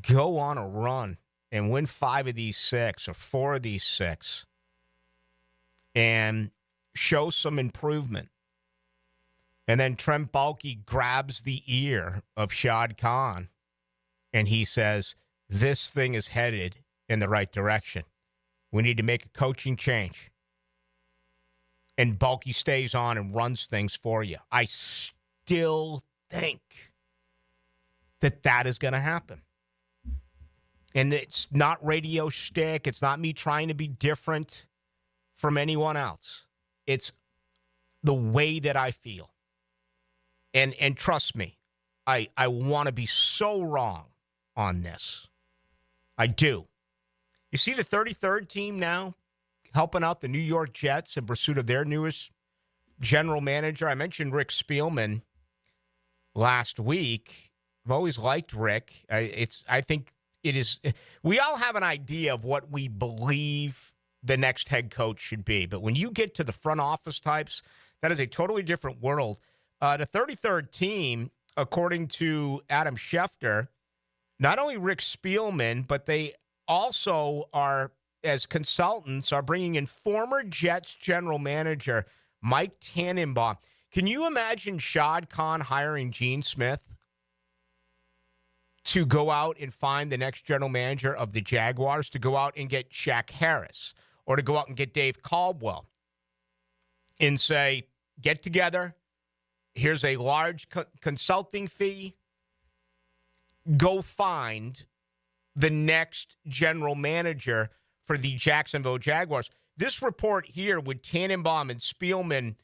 Go on a run and win 5 of these 6 or 4 of these 6 and show some improvement. And then Trent Baalke grabs the ear of Shad Khan and he says, this thing is headed in the right direction. We need to make a coaching change. And Baalke stays on and runs things for you. I still think that is going to happen. And it's not radio shtick. It's not me trying to be different from anyone else. It's the way that I feel. And trust me, I want to be so wrong on this. I do. You see the 33rd team now helping out the New York Jets in pursuit of their newest general manager. I mentioned Rick Spielman last week. I've always liked Rick. I think it is. We all have an idea of what we believe the next head coach should be. But when you get to the front office types, that is a totally different world. The 33rd team, according to Adam Schefter, not only Rick Spielman, but they also are, as consultants, are bringing in former Jets general manager Mike Tannenbaum. Can you imagine Shad Khan hiring Gene Smith to go out and find the next general manager of the Jaguars, to go out and get Shaq Harris, or to go out and get Dave Caldwell and say, get together, here's a large consulting fee, go find the next general manager for the Jacksonville Jaguars. This report here with Tannenbaum and Spielman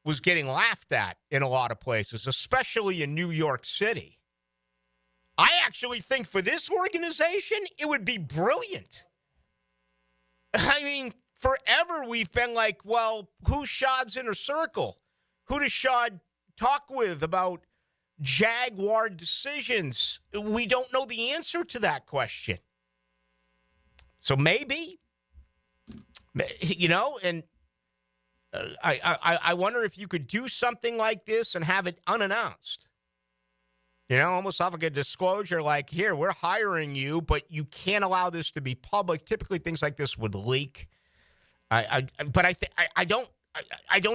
was getting laughed at in a lot of places, especially in New York City. I actually think for this organization, it would be brilliant. I mean, forever we've been like, well, who's Shad's inner circle? Who does Shad talk with about Jaguar decisions? We don't know the answer to that question. So maybe, and I wonder if you could do something like this and have it unannounced. Almost like a disclosure, like, here, we're hiring you, but you can't allow this to be public. Typically, things like this would leak. But I don't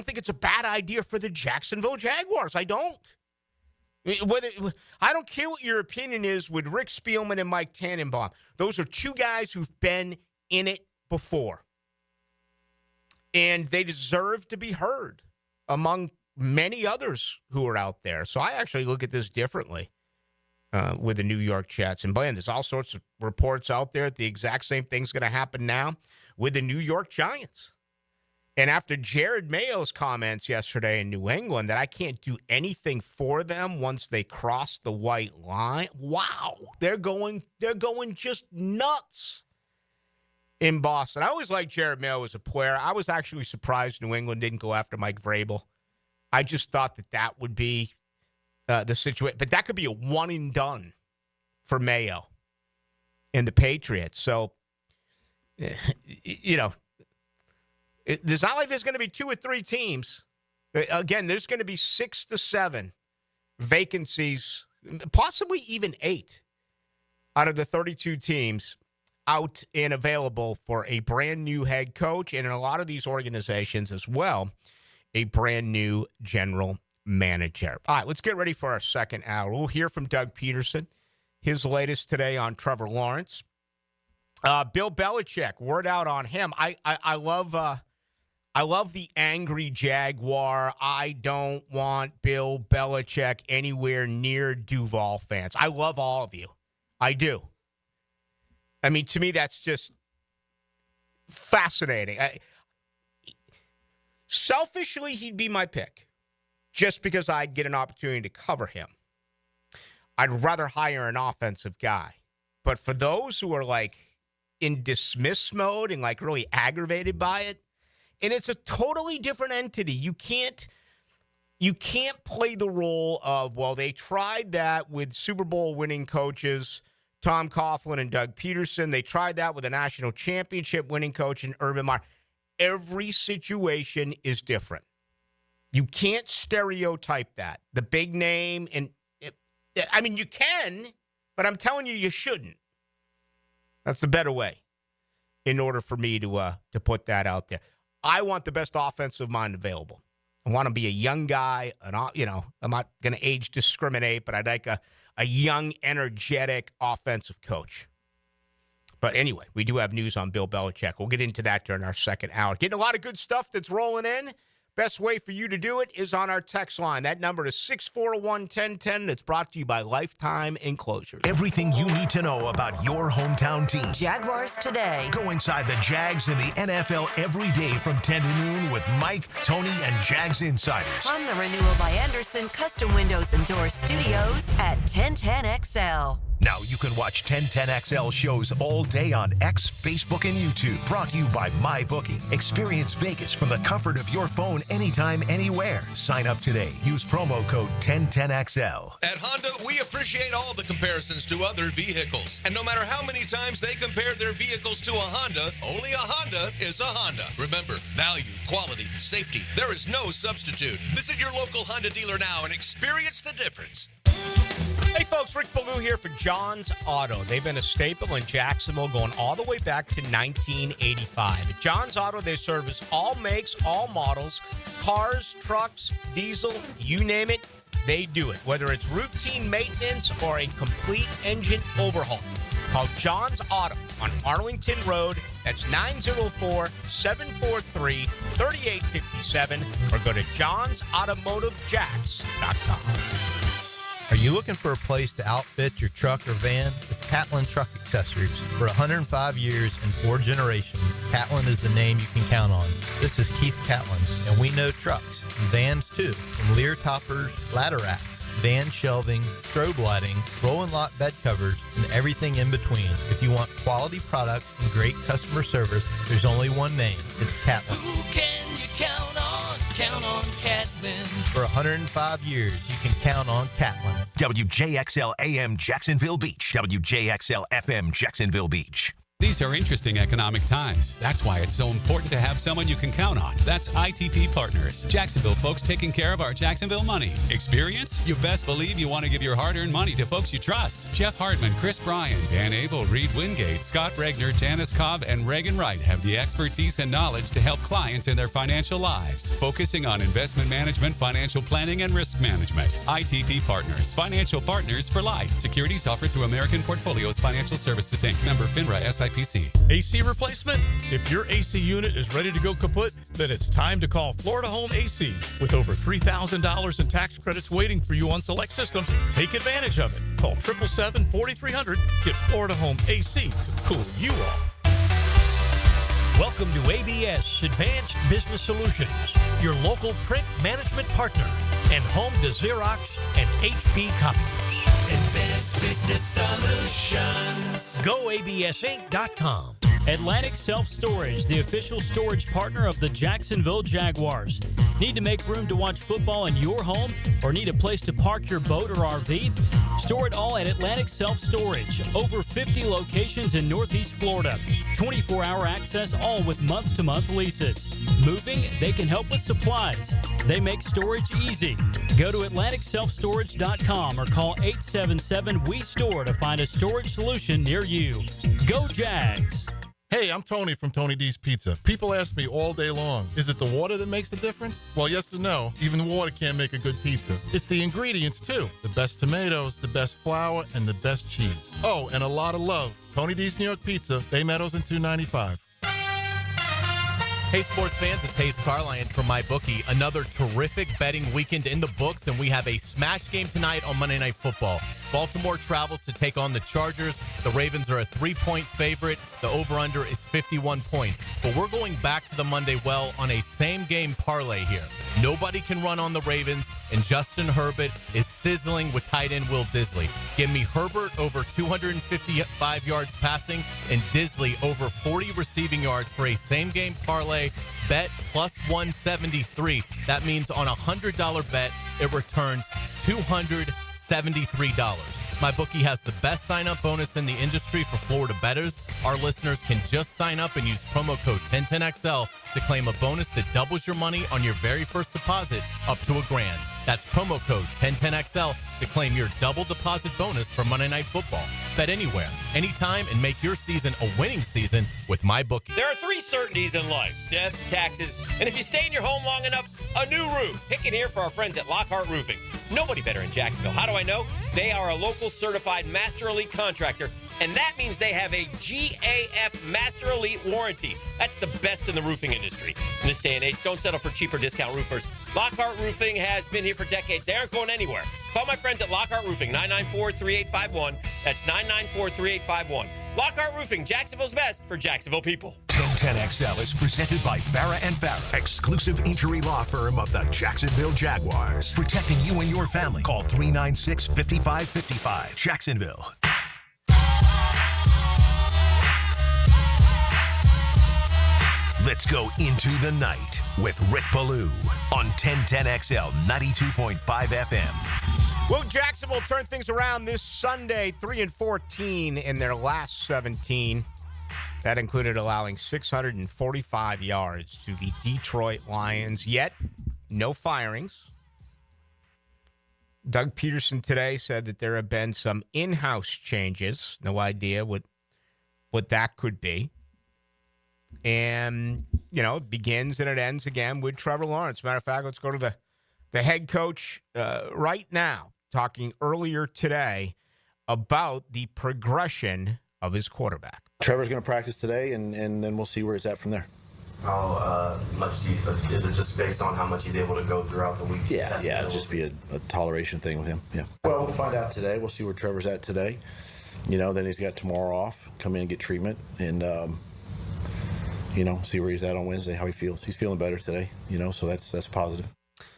think it's a bad idea for the Jacksonville Jaguars. I don't. I don't care what your opinion is with Rick Spielman and Mike Tannenbaum. Those are two guys who've been in it before. And they deserve to be heard among many others who are out there. So I actually look at this differently with the New York Jets. And, there's all sorts of reports out there that the exact same thing's going to happen now with the New York Giants. And after Jared Mayo's comments yesterday in New England that I can't do anything for them once they cross the white line, wow, they're going just nuts in Boston. I always liked Jared Mayo as a player. I was actually surprised New England didn't go after Mike Vrabel. I just thought that would be the situation. But that could be a one and done for Mayo and the Patriots. So, it's not like there's going to be 2 or 3 teams. Again, there's going to be 6 to 7 vacancies, possibly even 8 out of the 32 teams out and available for a brand new head coach, and in a lot of these organizations as well, a brand new general manager. All right, let's get ready for our second hour. We'll hear from Doug Peterson, his latest today on Trevor Lawrence. Bill Belichick, word out on him. I I love the angry Jaguar. I don't want Bill Belichick anywhere near Duval fans. I love all of you. I do. I mean, to me, that's just fascinating. Selfishly, he'd be my pick just because I'd get an opportunity to cover him. I'd rather hire an offensive guy. But for those who are like in dismiss mode and like really aggravated by it, and it's a totally different entity. You can't play the role of, well, they tried that with Super Bowl winning coaches, Tom Coughlin and Doug Peterson. They tried that with a national championship winning coach in Urban Meyer. Every situation is different. You can't stereotype that. The big name, and I mean, you can, but I'm telling you, you shouldn't. That's the better way in order for me to put that out there. I want the best offensive mind available. I want to be a young guy. I'm not going to age discriminate, but I'd like a young, energetic offensive coach. But anyway, we do have news on Bill Belichick. We'll get into that during our second hour. Getting a lot of good stuff that's rolling in. Best way for you to do it is on our text line. That number is 641-1010. That's brought to you by Lifetime Enclosures. Everything you need to know about your hometown team. Jaguars Today. Go inside the Jags and the NFL every day from 10 to noon with Mike, Tony, and Jags Insiders. From the Renewal by Anderson Custom Windows and Doors Studios at 1010XL. Now you can watch 1010XL shows all day on X, Facebook, and YouTube. Brought to you by MyBookie. Experience Vegas from the comfort of your phone anytime, anywhere. Sign up today. Use promo code 1010XL. At Honda, we appreciate all the comparisons to other vehicles. And no matter how many times they compare their vehicles to a Honda, only a Honda is a Honda. Remember, value, quality, safety. There is no substitute. Visit your local Honda dealer now and experience the difference. Hey folks, Rick Ballou here for John's Auto. They've been a staple in Jacksonville going all the way back to 1985. At John's Auto, they service all makes, all models, cars, trucks, diesel, you name it, they do it. Whether it's routine maintenance or a complete engine overhaul. Call John's Auto on Arlington Road. That's 904-743-3857 or go to johnsautomotivejacks.com. Are you looking for a place to outfit your truck or van? It's Catlin Truck Accessories. For 105 years and 4 generations, Catlin is the name you can count on. This is Keith Catlin, and we know trucks and vans too, from Lear toppers, ladder racks, van shelving, strobe lighting, roll and lock bed covers, and everything in between. If you want quality product and great customer service, there's only one name. It's Catlin. Who can you count on? Count on Catlin. For 105 years, you can count on Catlin. WJXL AM Jacksonville Beach. WJXL FM Jacksonville Beach. These are interesting economic times. That's why it's so important to have someone you can count on. That's ITP Partners. Jacksonville folks taking care of our Jacksonville money. Experience? You best believe you want to give your hard-earned money to folks you trust. Jeff Hartman, Chris Bryan, Dan Abel, Reed Wingate, Scott Regner, Janice Cobb, and Reagan Wright have the expertise and knowledge to help clients in their financial lives. Focusing on investment management, financial planning, and risk management. ITP Partners. Financial partners for life. Securities offered through American Portfolios Financial Services, Inc. Member FINRA SIPC. AC replacement? If your AC unit is ready to go kaput, then it's time to call Florida Home AC. With over $3,000 in tax credits waiting for you on select systems, take advantage of it. Call 777-4300. Get Florida Home AC to cool you off. Welcome to ABS Advanced Business Solutions, your local print management partner, and home to Xerox and HP copiers. Advanced Business Solutions. GoABSinc.com. Atlantic Self-Storage, the official storage partner of the Jacksonville Jaguars. Need to make room to watch football in your home or need a place to park your boat or RV? Store it all at Atlantic Self-Storage. Over 50 locations in Northeast Florida. 24-hour access, all with month-to-month leases. Moving? They can help with supplies. They make storage easy. Go to AtlanticSelfStorage.com or call 877-WE-STORE to find a storage solution near you. Go Jags! Hey, I'm Tony from Tony D's Pizza. People ask me all day long, is it the water that makes the difference? Well, yes and no. Even water can't make a good pizza. It's the ingredients, too. The best tomatoes, the best flour, and the best cheese. Oh, and a lot of love. Tony D's New York Pizza, Bay Meadows and 295. Hey, sports fans, it's Hayes Carline from MyBookie. Another terrific betting weekend in the books, and we have a smash game tonight on Monday Night Football. Baltimore travels to take on the Chargers. The Ravens are a 3-point favorite. The over-under is 51 points. But we're going back to the Monday well on a same-game parlay here. Nobody can run on the Ravens, and Justin Herbert is sizzling with tight end Will Disley. Give me Herbert over 255 yards passing and Disley over 40 receiving yards for a same-game parlay. Bet plus 173. That means on a $100 bet, it returns $273. MyBookie has the best sign-up bonus in the industry for Florida bettors. Our listeners can just sign up and use promo code 1010XL to claim a bonus that doubles your money on your very first deposit up to $1,000. That's promo code 1010XL to claim your double deposit bonus for Monday Night Football. Bet anywhere, anytime, and make your season a winning season with MyBookie. There are 3 certainties in life: death, taxes, and if you stay in your home long enough, a new roof. Pick it here for our friends at Lockhart Roofing. Nobody better in Jacksonville. How do I know? They are a local certified Master Elite contractor, and that means they have a GAF Master Elite warranty. That's the best in the roofing industry. In this day and age, don't settle for cheaper discount roofers. Lockhart Roofing has been here for decades. They aren't going anywhere. Call my friends at Lockhart Roofing, 994-3851. That's 994-3851. Lockhart Roofing, Jacksonville's best for Jacksonville people. 1010XL is presented by Farah and Farah, exclusive injury law firm of the Jacksonville Jaguars. Protecting you and your family. Call 396-5555. Jacksonville. Let's go into the night with Rick Ballou on 1010XL 92.5 FM. Will Jacksonville turn things around this Sunday, 3-14 in their last 17? That included allowing 645 yards to the Detroit Lions, yet no firings. Doug Peterson today said that there have been some in-house changes. No idea what that could be. And, you know, it begins and it ends again with Trevor Lawrence. Matter of fact, let's go to the head coach right now, talking earlier today about the progression of his quarterback. Trevor's going to practice today, and then we'll see where it's at from there. How much do you, is it just based on how much he's able to go throughout the week? Yeah, it'll just be a toleration thing with him. Yeah. Well, we'll find out today. We'll see where Trevor's at today. You know, then he's got tomorrow off, come in and get treatment, and you know, see where he's at on Wednesday, how he feels. He's feeling better today, you know, so that's positive.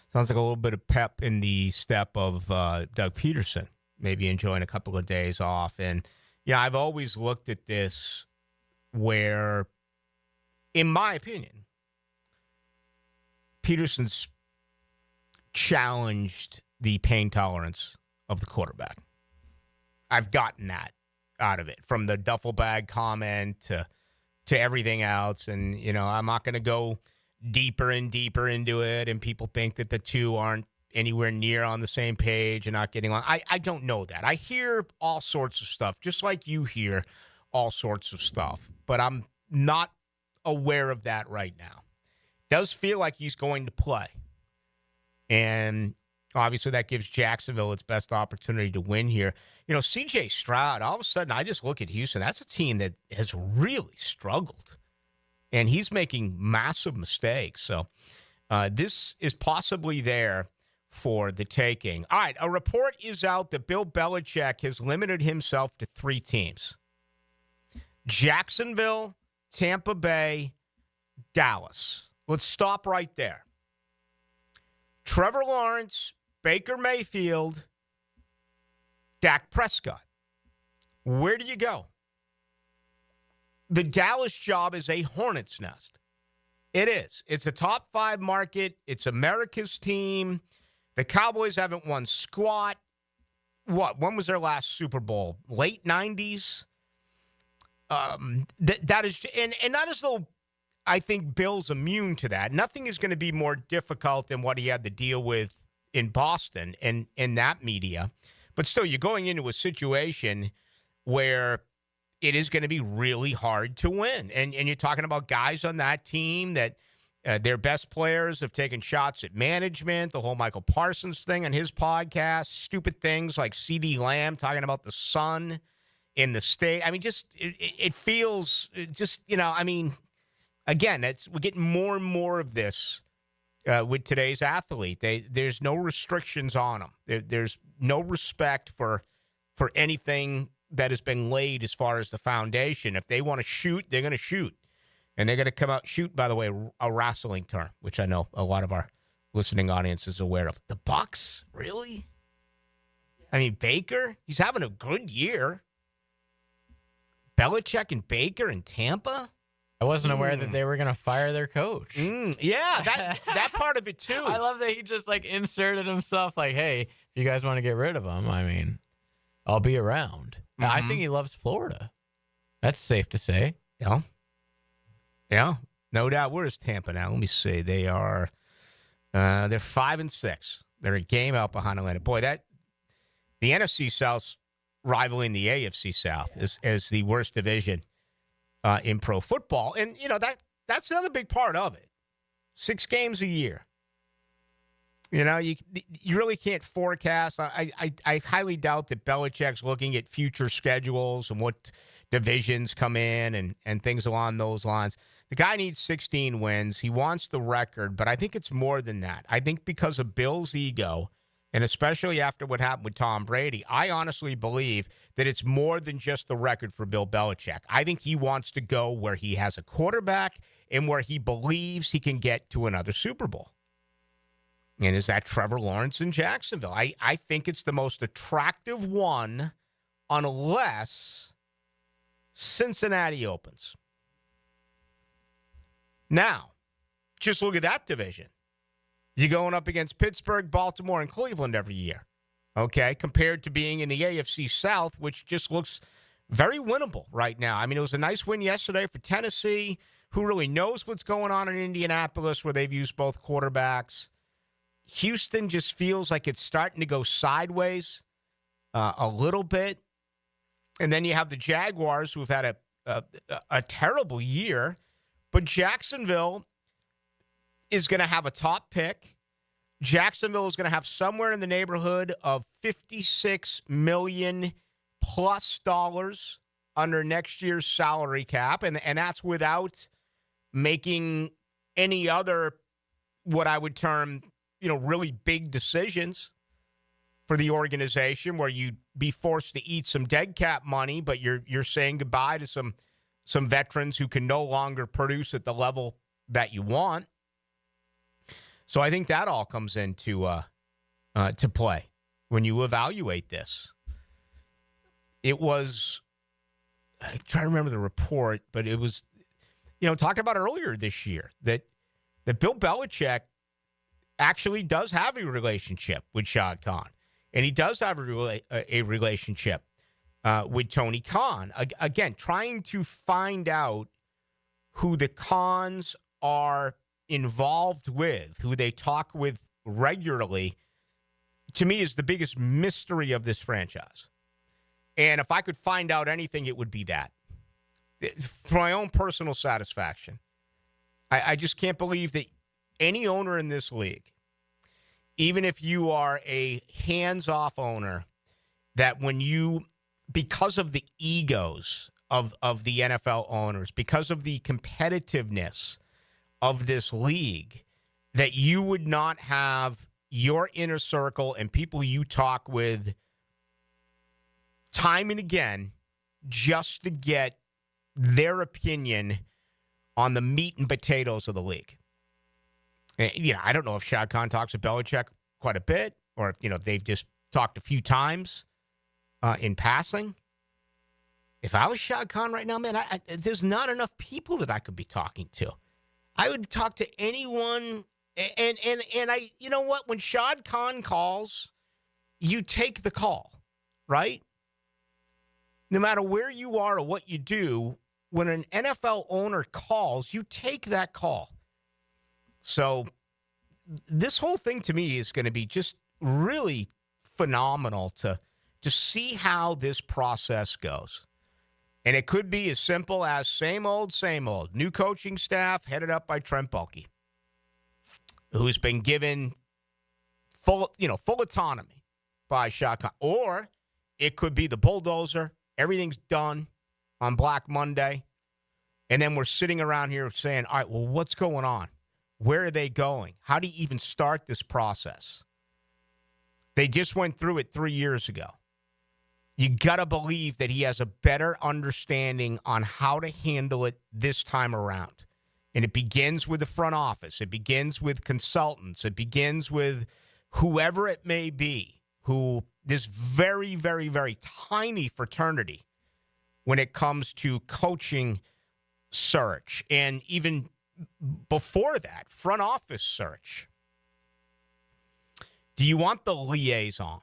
Sounds like a little bit of pep in the step of Doug Peterson, maybe enjoying a couple of days off. And, yeah, I've always looked at this where, in my opinion, Peterson's challenged the pain tolerance of the quarterback. I've gotten that out of it, from the duffel bag comment to everything else. And, you know, I'm not going to go deeper and deeper into it, and people think that the two aren't anywhere near on the same page and not getting along. I don't know that. I hear all sorts of stuff, just like you hear all sorts of stuff, but I'm not aware of that right now. Does feel like he's going to play, and obviously that gives Jacksonville its best opportunity to win here. You know, C.J. Stroud, all of a sudden I just look at Houston. That's a team that has really struggled, and he's making massive mistakes. So this is possibly there for the taking. All right, a report is out that Bill Belichick has limited himself to 3 teams: Jacksonville, Tampa Bay, Dallas. Let's stop right there. Trevor Lawrence, Baker Mayfield, Dak Prescott. Where do you go? The Dallas job is a hornet's nest. It is. It's a top 5 market. It's America's team. The Cowboys haven't won squat. When was their last Super Bowl? Late 90s? That is, and not as though I think Bill's immune to that. Nothing is going to be more difficult than what he had to deal with in Boston and in that media. But still, you're going into a situation where it is going to be really hard to win. And you're talking about guys on that team that their best players have taken shots at management, the whole Michael Parsons thing on his podcast, stupid things like C.D. Lamb talking about the sun in the state. I mean, just it feels just, you know, I mean, again, we're getting more and more of this with today's athlete. There's no restrictions on them. There's no respect for anything that has been laid as far as the foundation. If they want to shoot, they're going to shoot. And they're going to come out shoot, by the way, a wrestling term, which I know a lot of our listening audience is aware of. The Bucks? Really? I mean, Baker, he's having a good year. Belichick and Baker in Tampa? I wasn't aware that they were going to fire their coach. Yeah, that part of it, too. I love that he just, inserted himself like, hey, if you guys want to get rid of him, I mean, I'll be around. I think he loves Florida. That's safe to say. Yeah. Yeah, no doubt. Where is Tampa now? Let me see. They are, they're 5-6. They're a game out behind Atlanta. Boy, the NFC South's rivaling the AFC South as the worst division in pro football. And, that's another big part of it. 6 games a year. You really can't forecast. I highly doubt that Belichick's looking at future schedules and what divisions come in and things along those lines. The guy needs 16 wins. He wants the record, but I think it's more than that. I think because of Bill's ego, and especially after what happened with Tom Brady, I honestly believe that it's more than just the record for Bill Belichick. I think he wants to go where he has a quarterback and where he believes he can get to another Super Bowl. And is that Trevor Lawrence in Jacksonville? I think it's the most attractive one unless Cincinnati opens. Now, just look at that division. You're going up against Pittsburgh, Baltimore, and Cleveland every year, okay, compared to being in the AFC South, which just looks very winnable right now. I mean, it was a nice win yesterday for Tennessee, who really knows what's going on in Indianapolis, where they've used both quarterbacks. Houston just feels like it's starting to go sideways a little bit. And then you have the Jaguars, who've had a terrible year. But Jacksonville is going to have a top pick. Jacksonville is going to have somewhere in the neighborhood of $56 million plus under next year's salary cap. And that's without making any other, what I would term, really big decisions for the organization, where you'd be forced to eat some dead cap money, but you're saying goodbye to some veterans who can no longer produce at the level that you want. So I think that all comes into to play when you evaluate this. It was, I'm trying to remember the report, but it was, talked about earlier this year that Bill Belichick actually does have a relationship with Shad Khan, and he does have a relationship with Tony Khan. Again, trying to find out who the Khans are involved with, who they talk with regularly, to me is the biggest mystery of this franchise. And if I could find out anything, it would be that. For my own personal satisfaction. I just can't believe that any owner in this league, even if you are a hands-off owner, that when you, because of the egos of the NFL owners, because of the competitiveness of this league, that you would not have your inner circle and people you talk with time and again just to get their opinion on the meat and potatoes of the league. I don't know if Shad Khan talks to Belichick quite a bit, or if they've just talked a few times in passing. If I was Shad Khan right now, man, there's not enough people that I could be talking to. I would talk to anyone, and I, you know what? When Shad Khan calls, you take the call, right? No matter where you are or what you do, when an NFL owner calls, you take that call. So this whole thing to me is going to be just really phenomenal to see how this process goes. And it could be as simple as same old. New coaching staff headed up by Trent Baalke, who's been given full autonomy by Shad Khan. Or it could be the bulldozer. Everything's done on Black Monday. And then we're sitting around here saying, all right, well, what's going on? Where are they going? How do you even start this process? They just went through it 3 years ago. You got to believe that he has a better understanding on how to handle it this time around. And it begins with the front office. It begins with consultants. It begins with whoever it may be, who this very, very, very tiny fraternity when it comes to coaching search, and even before that, front office search. Do you want the liaison?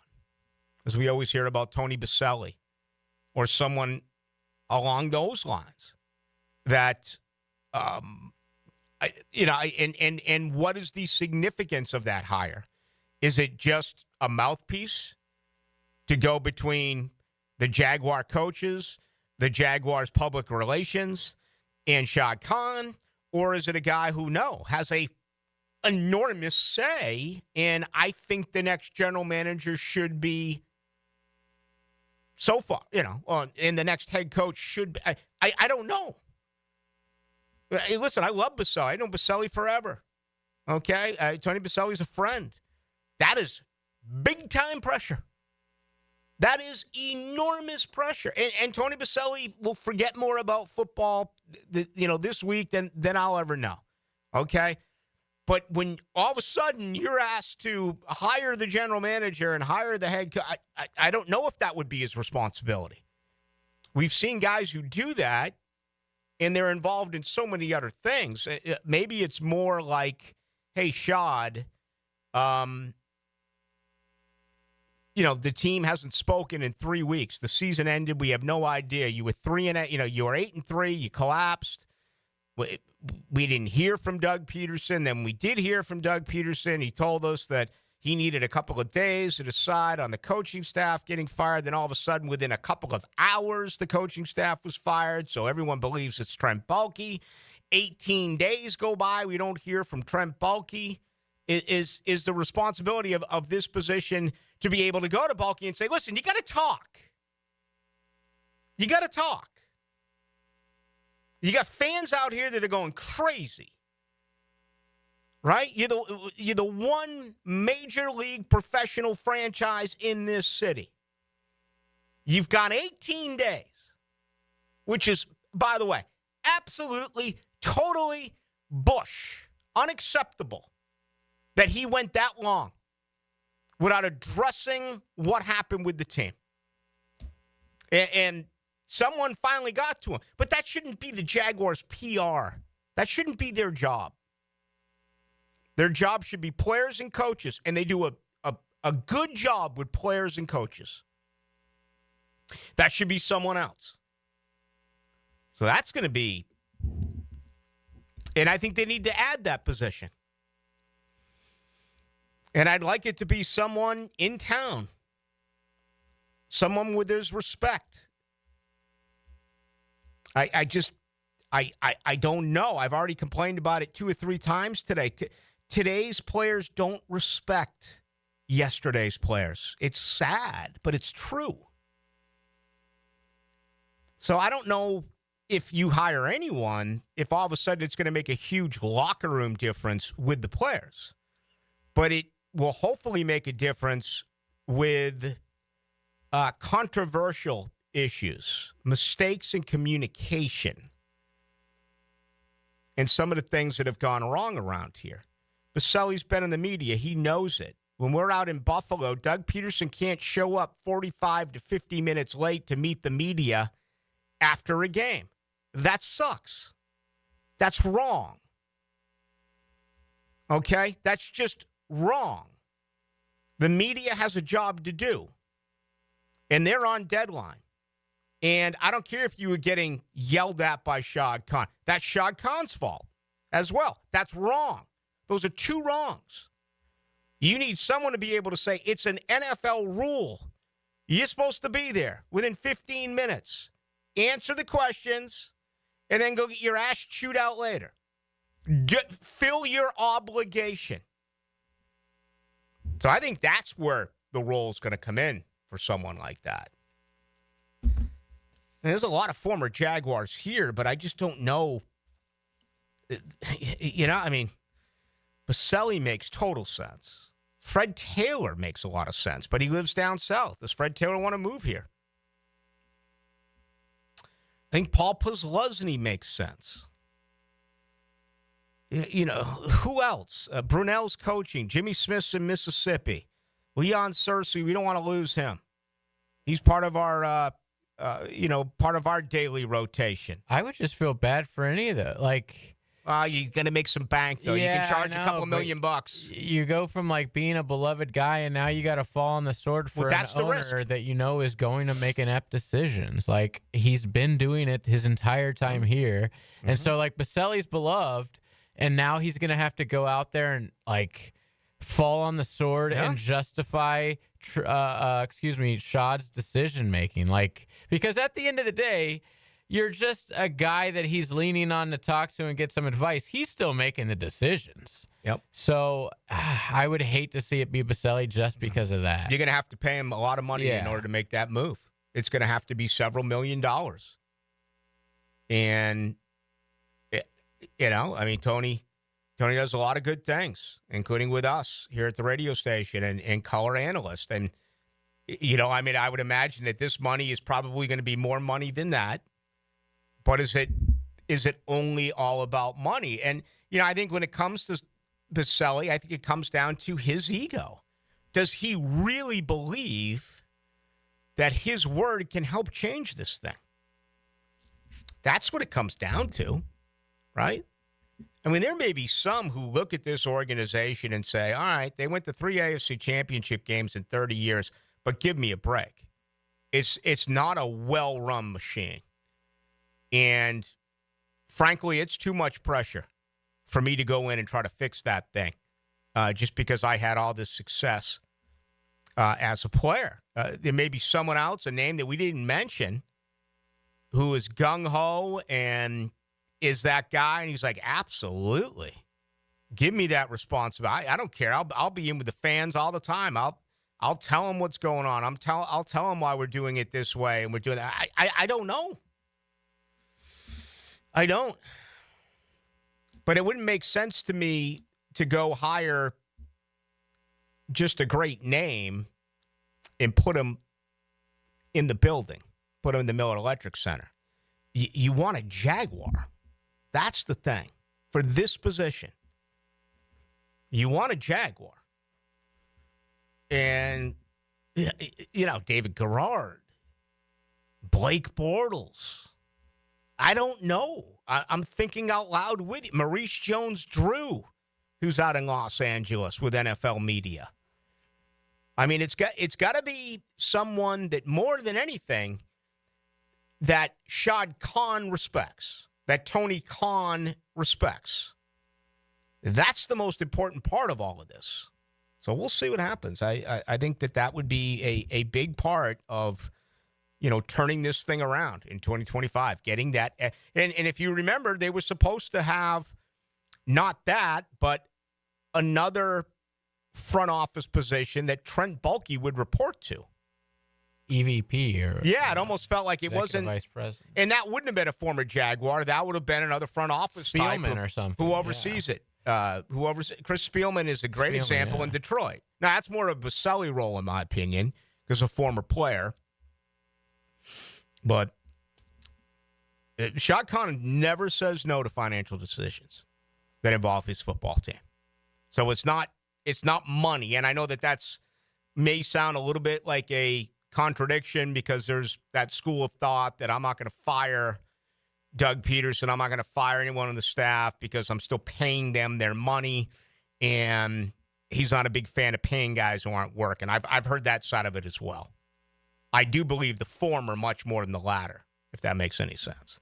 As we always hear about Tony Baselli or someone along those lines that, and what is the significance of that hire? Is it just a mouthpiece to go between the Jaguar coaches, the Jaguars public relations, and Shad Khan? Or is it a guy who, has a enormous say, and I think the next general manager should be so far, and the next head coach should be. I don't know. Hey, listen, I love Baselli. I know Baselli forever. Okay? Tony Baselli's a friend. That is big-time pressure. That is enormous pressure. And Tony Baselli will forget more about football, this week than I'll ever know. Okay? But when all of a sudden you're asked to hire the general manager and hire the head coach, I don't know if that would be his responsibility. We've seen guys who do that, and they're involved in so many other things. Maybe it's more like, hey, Shad, the team hasn't spoken in 3 weeks. The season ended. We have no idea. You were 3-8. You were 8-3. You collapsed. We didn't hear from Doug Peterson. Then we did hear from Doug Peterson. He told us that he needed a couple of days to decide on the coaching staff getting fired. Then all of a sudden, within a couple of hours, the coaching staff was fired. So everyone believes it's Trent Baalke. 18 days go by. We don't hear from Trent Baalke. Is the responsibility of this position to be able to go to Baalke and say, listen, you got to talk. You got to talk. You got fans out here that are going crazy, right? You're the one major league professional franchise in this city. You've got 18 days, which is, by the way, absolutely, totally Bush, unacceptable that he went that long without addressing what happened with the team. And someone finally got to him. But that shouldn't be the Jaguars' PR. That shouldn't be their job. Their job should be players and coaches, and they do a good job with players and coaches. That should be someone else. So that's going to be, and I think they need to add that position. And I'd like it to be someone in town, someone with his respect. I don't know. I've already complained about it 2 or 3 times today. Today's players don't respect yesterday's players. It's sad, but it's true. So I don't know if you hire anyone, if all of a sudden it's going to make a huge locker room difference with the players. But it will hopefully make a difference with controversial issues, mistakes in communication, and some of the things that have gone wrong around here. Baselli's been in the media. He knows it. When we're out in Buffalo, Doug Peterson can't show up 45 to 50 minutes late to meet the media after a game. That sucks. That's wrong. Okay? That's just wrong. The media has a job to do, and they're on deadline. And I don't care if you were getting yelled at by Shad Khan. That's Shad Khan's fault as well. That's wrong. Those are 2 wrongs. You need someone to be able to say, it's an NFL rule. You're supposed to be there within 15 minutes. Answer the questions, and then go get your ass chewed out later. Fill your obligation. So I think that's where the role is going to come in for someone like that. there's a lot of former Jaguars here, but I just don't know. I mean, Baselli makes total sense. Fred Taylor makes a lot of sense, but he lives down south. Does Fred Taylor want to move here? I think Paul Posluszny makes sense. Who else? Brunell's coaching. Jimmy Smith's in Mississippi. Leon Searcy, we don't want to lose him. He's part of our, daily rotation. I would just feel bad for any of that. You're going to make some bank, though. Yeah, you can charge I know, a couple $1,000,000. You go from being a beloved guy, and now you got to fall on the sword for an owner that is going to make inept decisions. He's been doing it his entire time here, and so Baselli's beloved, and now he's going to have to go out there and fall on the sword and justify, Shad's decision making. Because at the end of the day, you're just a guy that he's leaning on to talk to and get some advice. He's still making the decisions. Yep. So I would hate to see it be Baselli just because of that. You're going to have to pay him a lot of money in order to make that move. It's going to have to be several $1,000,000. And, Tony does a lot of good things, including with us here at the radio station and color analyst. And, I would imagine that this money is probably going to be more money than that. But is it only all about money? And, I think when it comes to Baselli, I think it comes down to his ego. Does he really believe that his word can help change this thing? That's what it comes down to, right? I mean, there may be some who look at this organization and say, all right, they went to 3 AFC championship games in 30 years, but give me a break. It's not a well-run machine. And frankly, it's too much pressure for me to go in and try to fix that thing just because I had all this success as a player. There may be someone else, a name that we didn't mention, who is gung-ho and is that guy. And he's like, absolutely. Give me that responsibility. I don't care. I'll be in with the fans all the time. I'll tell them what's going on. I'll tell them why we're doing it this way and we're doing that. I don't know. I don't. But it wouldn't make sense to me to go hire just a great name and put him in the building, put him in the Miller Electric Center. You want a Jaguar. That's the thing. For this position, you want a Jaguar. And, David Garrard, Blake Bortles. I don't know. I'm thinking out loud with you. Maurice Jones-Drew, who's out in Los Angeles with NFL media. I mean, it's got to be someone that more than anything that Shad Khan respects, that Tony Khan respects. That's the most important part of all of this. So we'll see what happens. I think that would be a big part of turning this thing around in 2025, getting that. And if you remember, they were supposed to have not that, but another front office position that Trent Baalke would report to. EVP or yeah, it almost felt like it wasn't vice president, and that wouldn't have been a former Jaguar. That would have been another front office Spielman type or something who oversees it. Chris Spielman is a great example in Detroit. Now that's more of a Baselli role in my opinion because a former player. But Shad Khan never says no to financial decisions that involve his football team. So it's not money. And I know that's may sound a little bit like a contradiction because there's that school of thought that I'm not going to fire Doug Peterson. I'm not going to fire anyone on the staff because I'm still paying them their money. And he's not a big fan of paying guys who aren't working. I've heard that side of it as well. I do believe the former much more than the latter, if that makes any sense.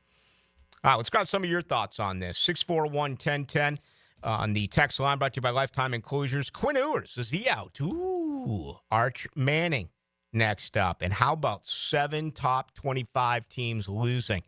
All right, let's grab some of your thoughts on this. 641-1010 on the text line brought to you by Lifetime Enclosures. Quinn Ewers, is he out? Ooh, Arch Manning next up. And how about 7 top 25 teams losing?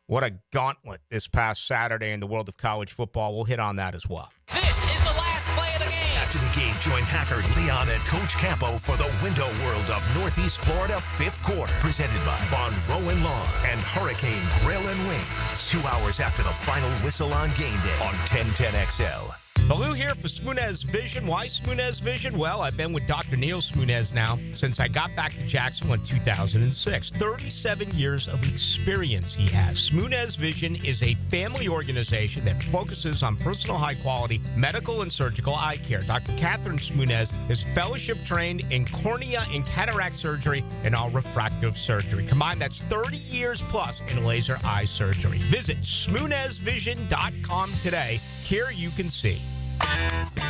What a gauntlet this past Saturday in the world of college football. We'll hit on that as well. This is the last play of the game. After the game, join hacker Leon and Coach Campo for the Window World of Northeast Florida 5th quarter, presented by Von Rowan Lawn and Hurricane Grill and Wings. 2 hours after the final whistle on game day on 1010XL. Ballou here for Smoonez Vision. Why Smoonez Vision? Well, I've been with Dr. Neil Smoonez now since I got back to Jacksonville in 2006. 37 years of experience he has. Smoonez Vision is a family organization that focuses on personal high-quality medical and surgical eye care. Dr. Catherine Smoonez is fellowship trained in cornea and cataract surgery and all refractive surgery. Combined, that's 30 years plus in laser eye surgery. Visit SmoonezVision.com today. Here you can see.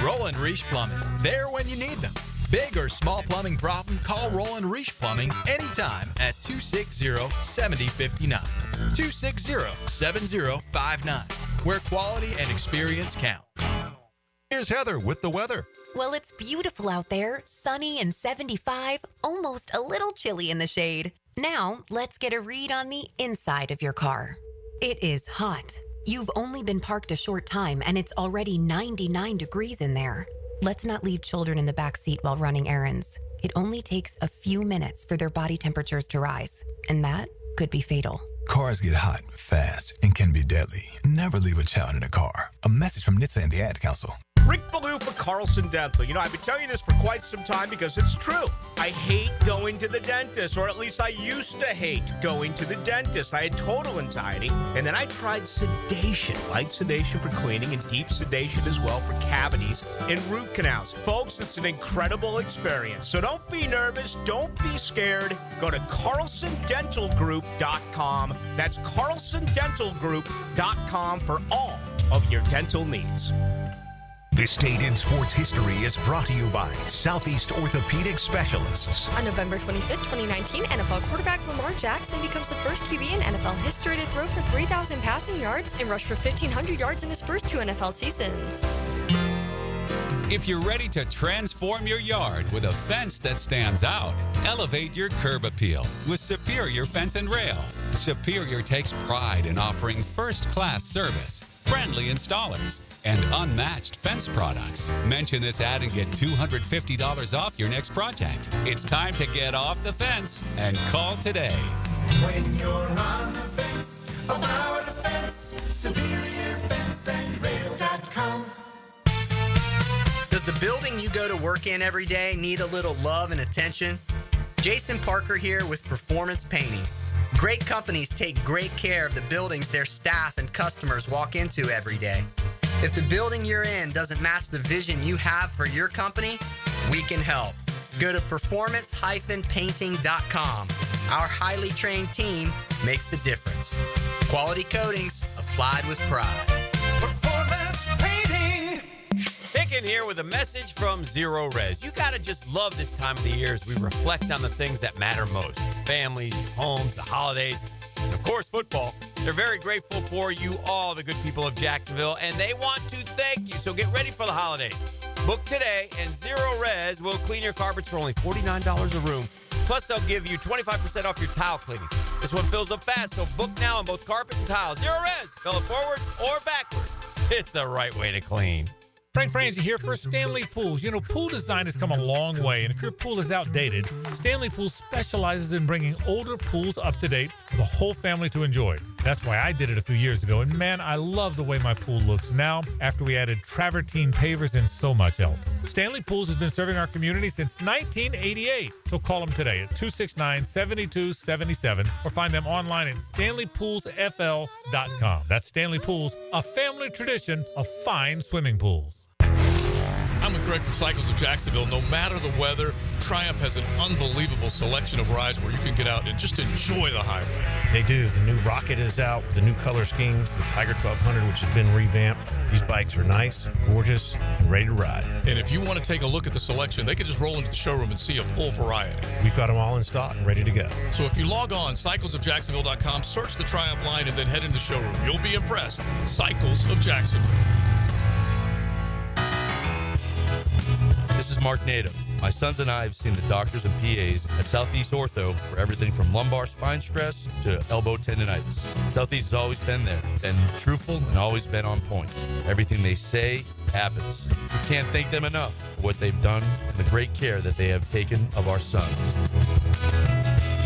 Roland Reach Plumbing, there when you need them. Big or small plumbing problem, call Roland Reach Plumbing anytime at 260-7059. 260-7059, where quality and experience count. Here's Heather with the weather. Well, it's beautiful out there, sunny and 75, almost a little chilly in the shade. Now, let's get a read on the inside of your car. It is hot. You've only been parked a short time and it's already 99 degrees in there. Let's not leave children in the back seat while running errands. It only takes a few minutes for their body temperatures to rise, and that could be fatal. Cars get hot, fast, and can be deadly. Never leave a child in a car. A message from NHTSA and the Ad Council. Rick Ballou for Carlson Dental. You know, I've been telling you this for quite some time because it's true. I hate going to the dentist, or at least I used to hate going to the dentist. I had total anxiety, and then I tried sedation, light sedation for cleaning and deep sedation as well for cavities and root canals. Folks, it's an incredible experience. So don't be nervous. Don't be scared. Go to CarlsonDentalGroup.com. That's CarlsonDentalGroup.com for all of your dental needs. This Date in Sports History is brought to you by Southeast Orthopedic Specialists. On November 25th, 2019, NFL quarterback Lamar Jackson becomes the first QB in NFL history to throw for 3,000 passing yards and rush for 1,500 yards in his first 2 NFL seasons. If you're ready to transform your yard with a fence that stands out, elevate your curb appeal with Superior Fence and Rail. Superior takes pride in offering first-class service, friendly installers, and unmatched fence products. Mention this ad and get $250 off your next project. It's time to get off the fence and call today. When you're on the fence, about the fence, SuperiorFenceandRail.com. Does the building you go to work in every day need a little love and attention? Jason Parker here with Performance Painting. Great companies take great care of the buildings their staff and customers walk into every day. If the building you're in doesn't match the vision you have for your company, we can help. Go to performance-painting.com. Our highly trained team makes the difference. Quality coatings applied with pride. Performance Painting. Picking here with a message from Zero Res. You gotta just love this time of the year as we reflect on the things that matter most. Families, homes, the holidays, and of course football. They're very grateful for you all, the good people of Jacksonville, and they want to thank you. So get ready for the holidays. Book today, and Zero Res will clean your carpets for only $49 a room. Plus, they'll give you 25% off your tile cleaning. This one fills up fast, so book now on both carpet and tile. Zero Res, fill it forwards or backwards. It's the right way to clean. Frank Franzi here for Stanley Pools. You know, pool design has come a long way, and if your pool is outdated, Stanley Pools specializes in bringing older pools up to date for the whole family to enjoy. That's why I did it a few years ago, and man, I love the way my pool looks now after we added travertine pavers and so much else. Stanley Pools has been serving our community since 1988, so call them today at 269-7277 or find them online at StanleyPoolsFL.com. That's Stanley Pools, a family tradition of fine swimming pools. I'm with Greg from Cycles of Jacksonville. No matter the weather, Triumph has an unbelievable selection of rides where you can get out and just enjoy the highway. They do. The new Rocket is out, the new color schemes, the Tiger 1200, which has been revamped. These bikes are nice, gorgeous, and ready to ride. And if you want to take a look at the selection, they can just roll into the showroom and see a full variety. We've got them all in stock and ready to go. So if you log on, cyclesofjacksonville.com, search the Triumph line, and then head into the showroom. You'll be impressed. Cycles of Jacksonville. This is Mark Nato. My sons and I have seen the doctors and PAs at Southeast Ortho for everything from lumbar spine stress to elbow tendonitis. Southeast has always been there, been truthful, and always been on point. Everything they say, happens. We can't thank them enough for what they've done and the great care that they have taken of our sons.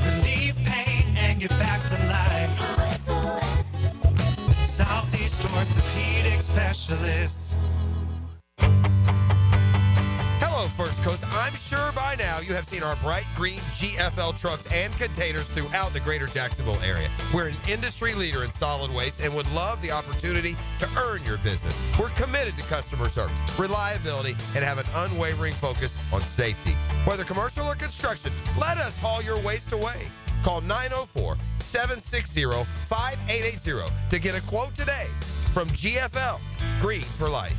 Relieve pain and get back to life. Southeast Orthopedic Specialists. Hello, First Coast. I'm sure by now you have seen our bright green GFL trucks and containers throughout the greater Jacksonville area. We're an industry leader in solid waste and would love the opportunity to earn your business. We're committed to customer service, reliability, and have an unwavering focus on safety. Whether commercial or construction, let us haul your waste away. Call 904-760-5880 to get a quote today from GFL, Green for Life.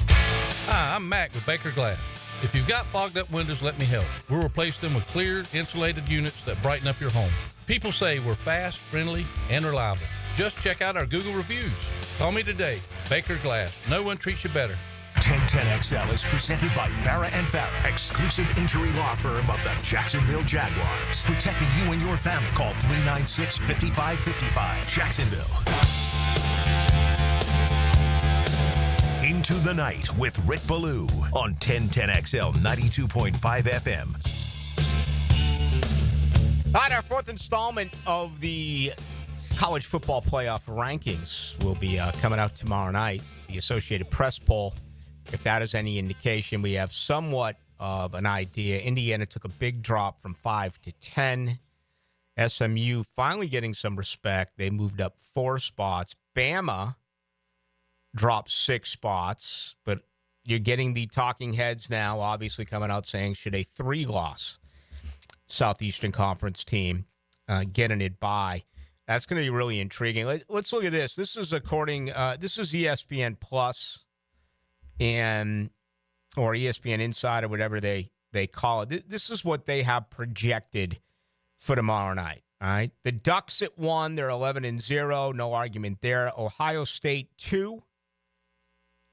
Hi, I'm Mac with Baker Glass. If you've got fogged up windows, let me help. We'll replace them with clear, insulated units that brighten up your home. People say we're fast, friendly, and reliable. Just check out our Google reviews. Call me today. Baker Glass. No one treats you better. 1010XL is presented by Farah & Farah, exclusive injury law firm of the Jacksonville Jaguars. Protecting you and your family. Call 396-5555. Jacksonville. Into the Night with Rick Ballou on 1010XL 92.5 FM. All right, our fourth installment of the college football playoff rankings will be coming out tomorrow night. The Associated Press poll. If that is any indication, we have somewhat of an idea. Indiana took a big drop from 5 to 10. SMU finally getting some respect. They moved up 4 spots. Bama dropped 6 spots, but you're getting the talking heads now, obviously coming out saying, should a 3-loss Southeastern Conference team get an it by? That's going to be really intriguing. Let's look at this. This is this is ESPN Plus or ESPN Inside or whatever they call it. This is what they have projected for tomorrow night. All right. The Ducks at 1, they're 11-0. No argument there. Ohio State 2.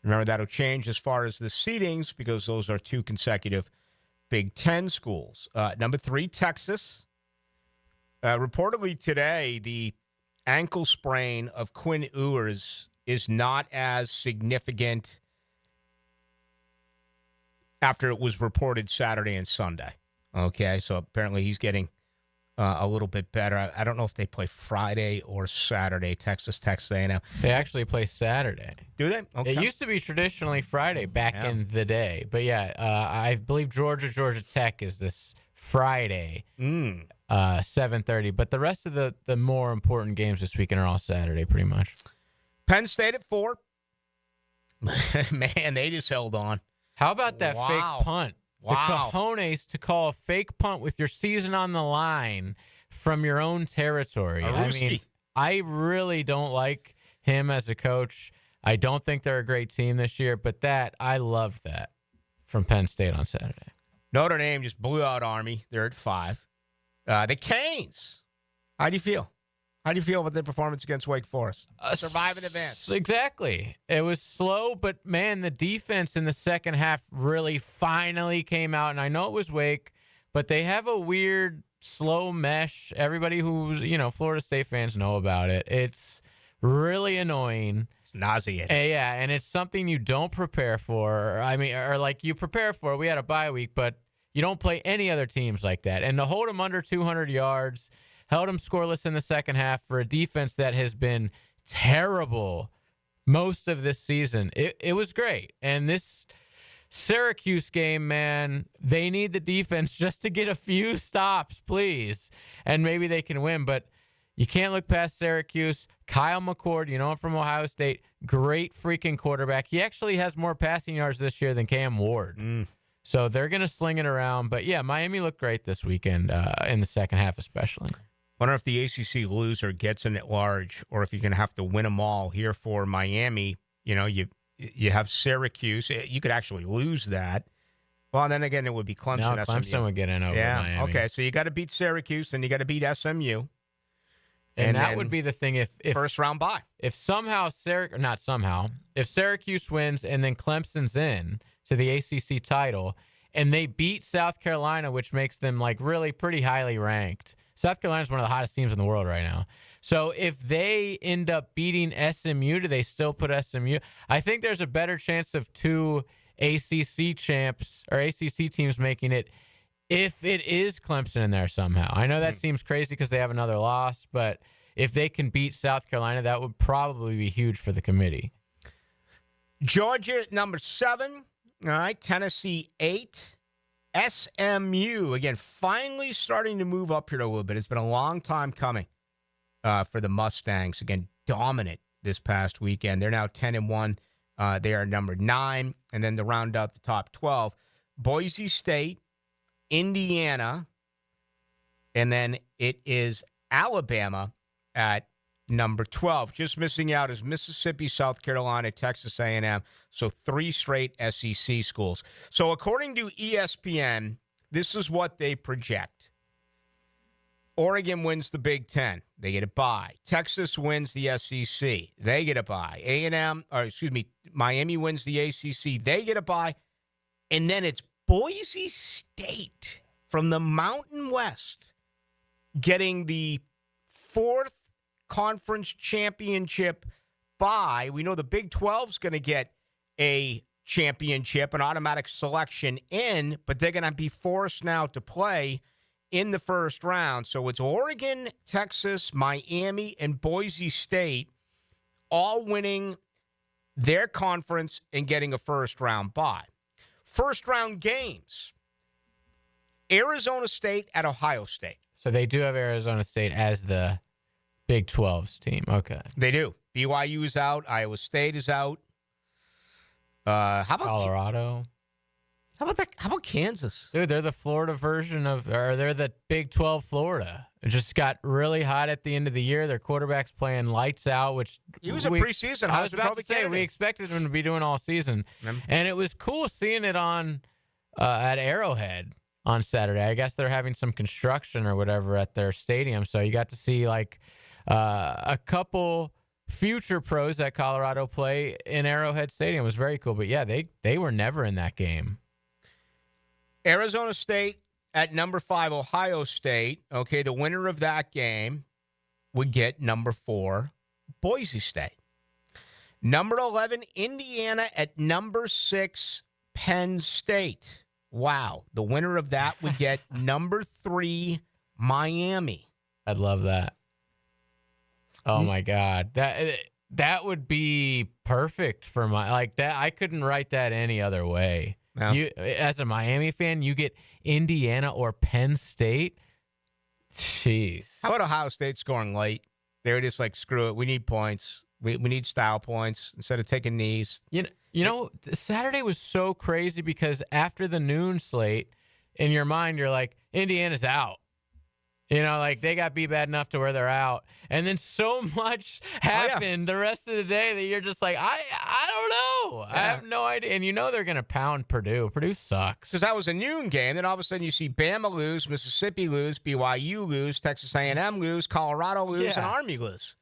Remember, that'll change as far as the seedings because those are 2 consecutive Big Ten schools. Number 3, Texas. Reportedly today, the ankle sprain of Quinn Ewers is not as significant after it was reported Saturday and Sunday. Okay, so apparently he's getting a little bit better. I don't know if they play Friday or Saturday, Texas A&M. They actually play Saturday. Do they? Okay. It used to be traditionally Friday back in the day. But, yeah, I believe Georgia Tech is this Friday, 7:30. But the rest of the more important games this weekend are all Saturday pretty much. Penn State at 4. Man, they just held on. How about that fake punt? Wow. The cojones to call a fake punt with your season on the line from your own territory. I mean, I really don't like him as a coach. I don't think they're a great team this year, but I love that from Penn State on Saturday. Notre Dame just blew out Army. They're at 5. The Canes. How do you feel? How do you feel about their performance against Wake Forest? Survive and advance. Exactly. It was slow, but, man, the defense in the second half really finally came out. And I know it was Wake, but they have a weird slow mesh. Everybody who's, Florida State fans know about it. It's really annoying. It's nauseating. Yeah, and it's something you don't prepare for. I mean, or like you prepare for. We had a bye week, but you don't play any other teams like that. And to hold them under 200 yards, held them scoreless in the second half for a defense that has been terrible most of this season. It was great. And this Syracuse game, man, they need the defense just to get a few stops, please. And maybe they can win. But you can't look past Syracuse. Kyle McCord, him from Ohio State, great freaking quarterback. He actually has more passing yards this year than Cam Ward. So they're going to sling it around. But, yeah, Miami looked great this weekend in the second half especially. Wonder if the ACC loser gets in at large or if you're going to have to win them all here for Miami. You have Syracuse. You could actually lose that. Well, and then again, it would be Clemson. No, Clemson would get in over Miami. Okay, so you got to beat Syracuse and you got to beat SMU. And that would be the thing if first round bye. If somehow if Syracuse wins and then Clemson's in to the ACC title and they beat South Carolina, which makes them like really pretty highly ranked. South Carolina is one of the hottest teams in the world right now. So if they end up beating SMU, do they still put SMU? I think there's a better chance of 2 ACC champs or ACC teams making it if it is Clemson in there somehow. I know that seems crazy because they have another loss, but if they can beat South Carolina, that would probably be huge for the committee. Georgia at number 7. All right, Tennessee 8. SMU, again, finally starting to move up here a little bit. It's been a long time coming for the Mustangs. Again, dominant this past weekend. They're now 10-1. They are number 9. And then to round out the top 12, Boise State, Indiana, and then it is Alabama at number 12. Just missing out is Mississippi, South Carolina, Texas A&M. So 3 straight SEC schools. So according to ESPN, this is what they project. Oregon wins the Big Ten. They get a bye. Texas wins the SEC. They get a bye. Miami wins the ACC. They get a bye. And then it's Boise State from the Mountain West getting the 4th conference championship bye. We know the Big 12 is going to get a championship, an automatic selection in, but they're going to be forced now to play in the first round. So it's Oregon, Texas, Miami, and Boise State all winning their conference and getting a first round bye. First round games. Arizona State at Ohio State. So they do have Arizona State as the Big 12's team. Okay. They do. BYU is out. Iowa State is out. How about Colorado? How about Kansas? Dude, they're the Florida version they're the Big 12 Florida. It just got really hot at the end of the year. Their quarterback's playing lights out, which he was a preseason. I was about to say we expected him to be doing all season, and it was cool seeing it on at Arrowhead on Saturday. I guess they're having some construction or whatever at their stadium, so you got to see like a couple future pros at Colorado play in Arrowhead Stadium. It was very cool. But yeah, they were never in that game. Arizona State at number 5, Ohio State. Okay, the winner of that game would get number 4, Boise State. Number 11, Indiana at number 6, Penn State. Wow. The winner of that would get number 3, Miami. I'd love that. Oh my God. That would be perfect for that. I couldn't write that any other way. No. You, as a Miami fan, you get Indiana or Penn State. Jeez. How about Ohio State scoring late? They're just like, screw it. We need points. We need style points instead of taking knees. You know, Saturday was so crazy because after the noon slate, in your mind, you're like, Indiana's out. You know, like they got beat bad enough to where they're out. And then so much happened the rest of the day that you're just like, I don't know. Yeah. I have no idea. And you know they're going to pound Purdue. Purdue sucks. Because that was a noon game. Then all of a sudden you see Bama lose, Mississippi lose, BYU lose, Texas A&M lose, Colorado lose, and Army lose.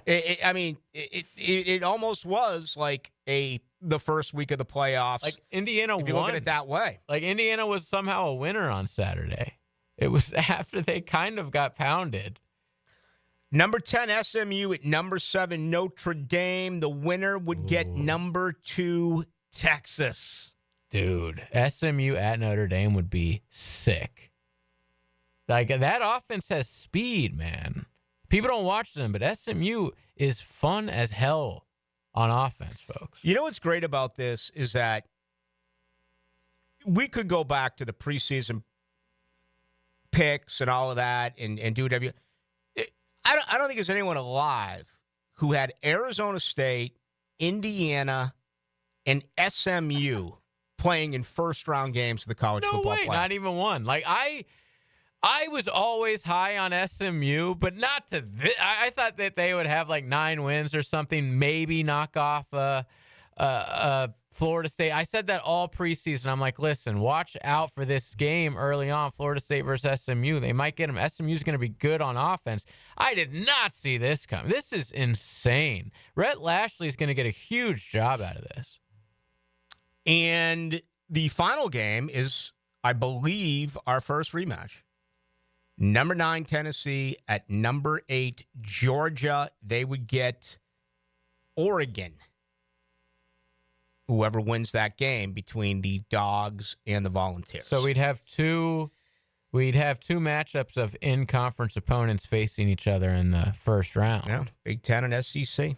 It almost was like the first week of the playoffs. Like Indiana if you look at it that way. Like Indiana was somehow a winner on Saturday. It was after they kind of got pounded. Number 10, SMU at number 7, Notre Dame. The winner would get number 2, Texas. Dude, SMU at Notre Dame would be sick. Like, that offense has speed, man. People don't watch them, but SMU is fun as hell on offense, folks. You know what's great about this is that we could go back to the preseason picks and all of that and do whatever. I don't think there's anyone alive who had Arizona State, Indiana, and SMU playing in first-round games of the college football playoff. Not even one. Like, I was always high on SMU, but not to this. I thought that they would have like 9 wins or something, maybe knock off Florida State. I said that all preseason. I'm like, listen, watch out for this game early on, Florida State versus SMU. They might get them. SMU's going to be good on offense. I did not see this coming. This is insane. Rhett Lashley is going to get a huge job out of this. And the final game is, I believe, our first rematch. Number 9, Tennessee. At number 8, Georgia. They would get Oregon. Whoever wins that game between the Dogs and the Volunteers. So we'd have two matchups of in-conference opponents facing each other in the first round. Yeah, Big Ten and SEC.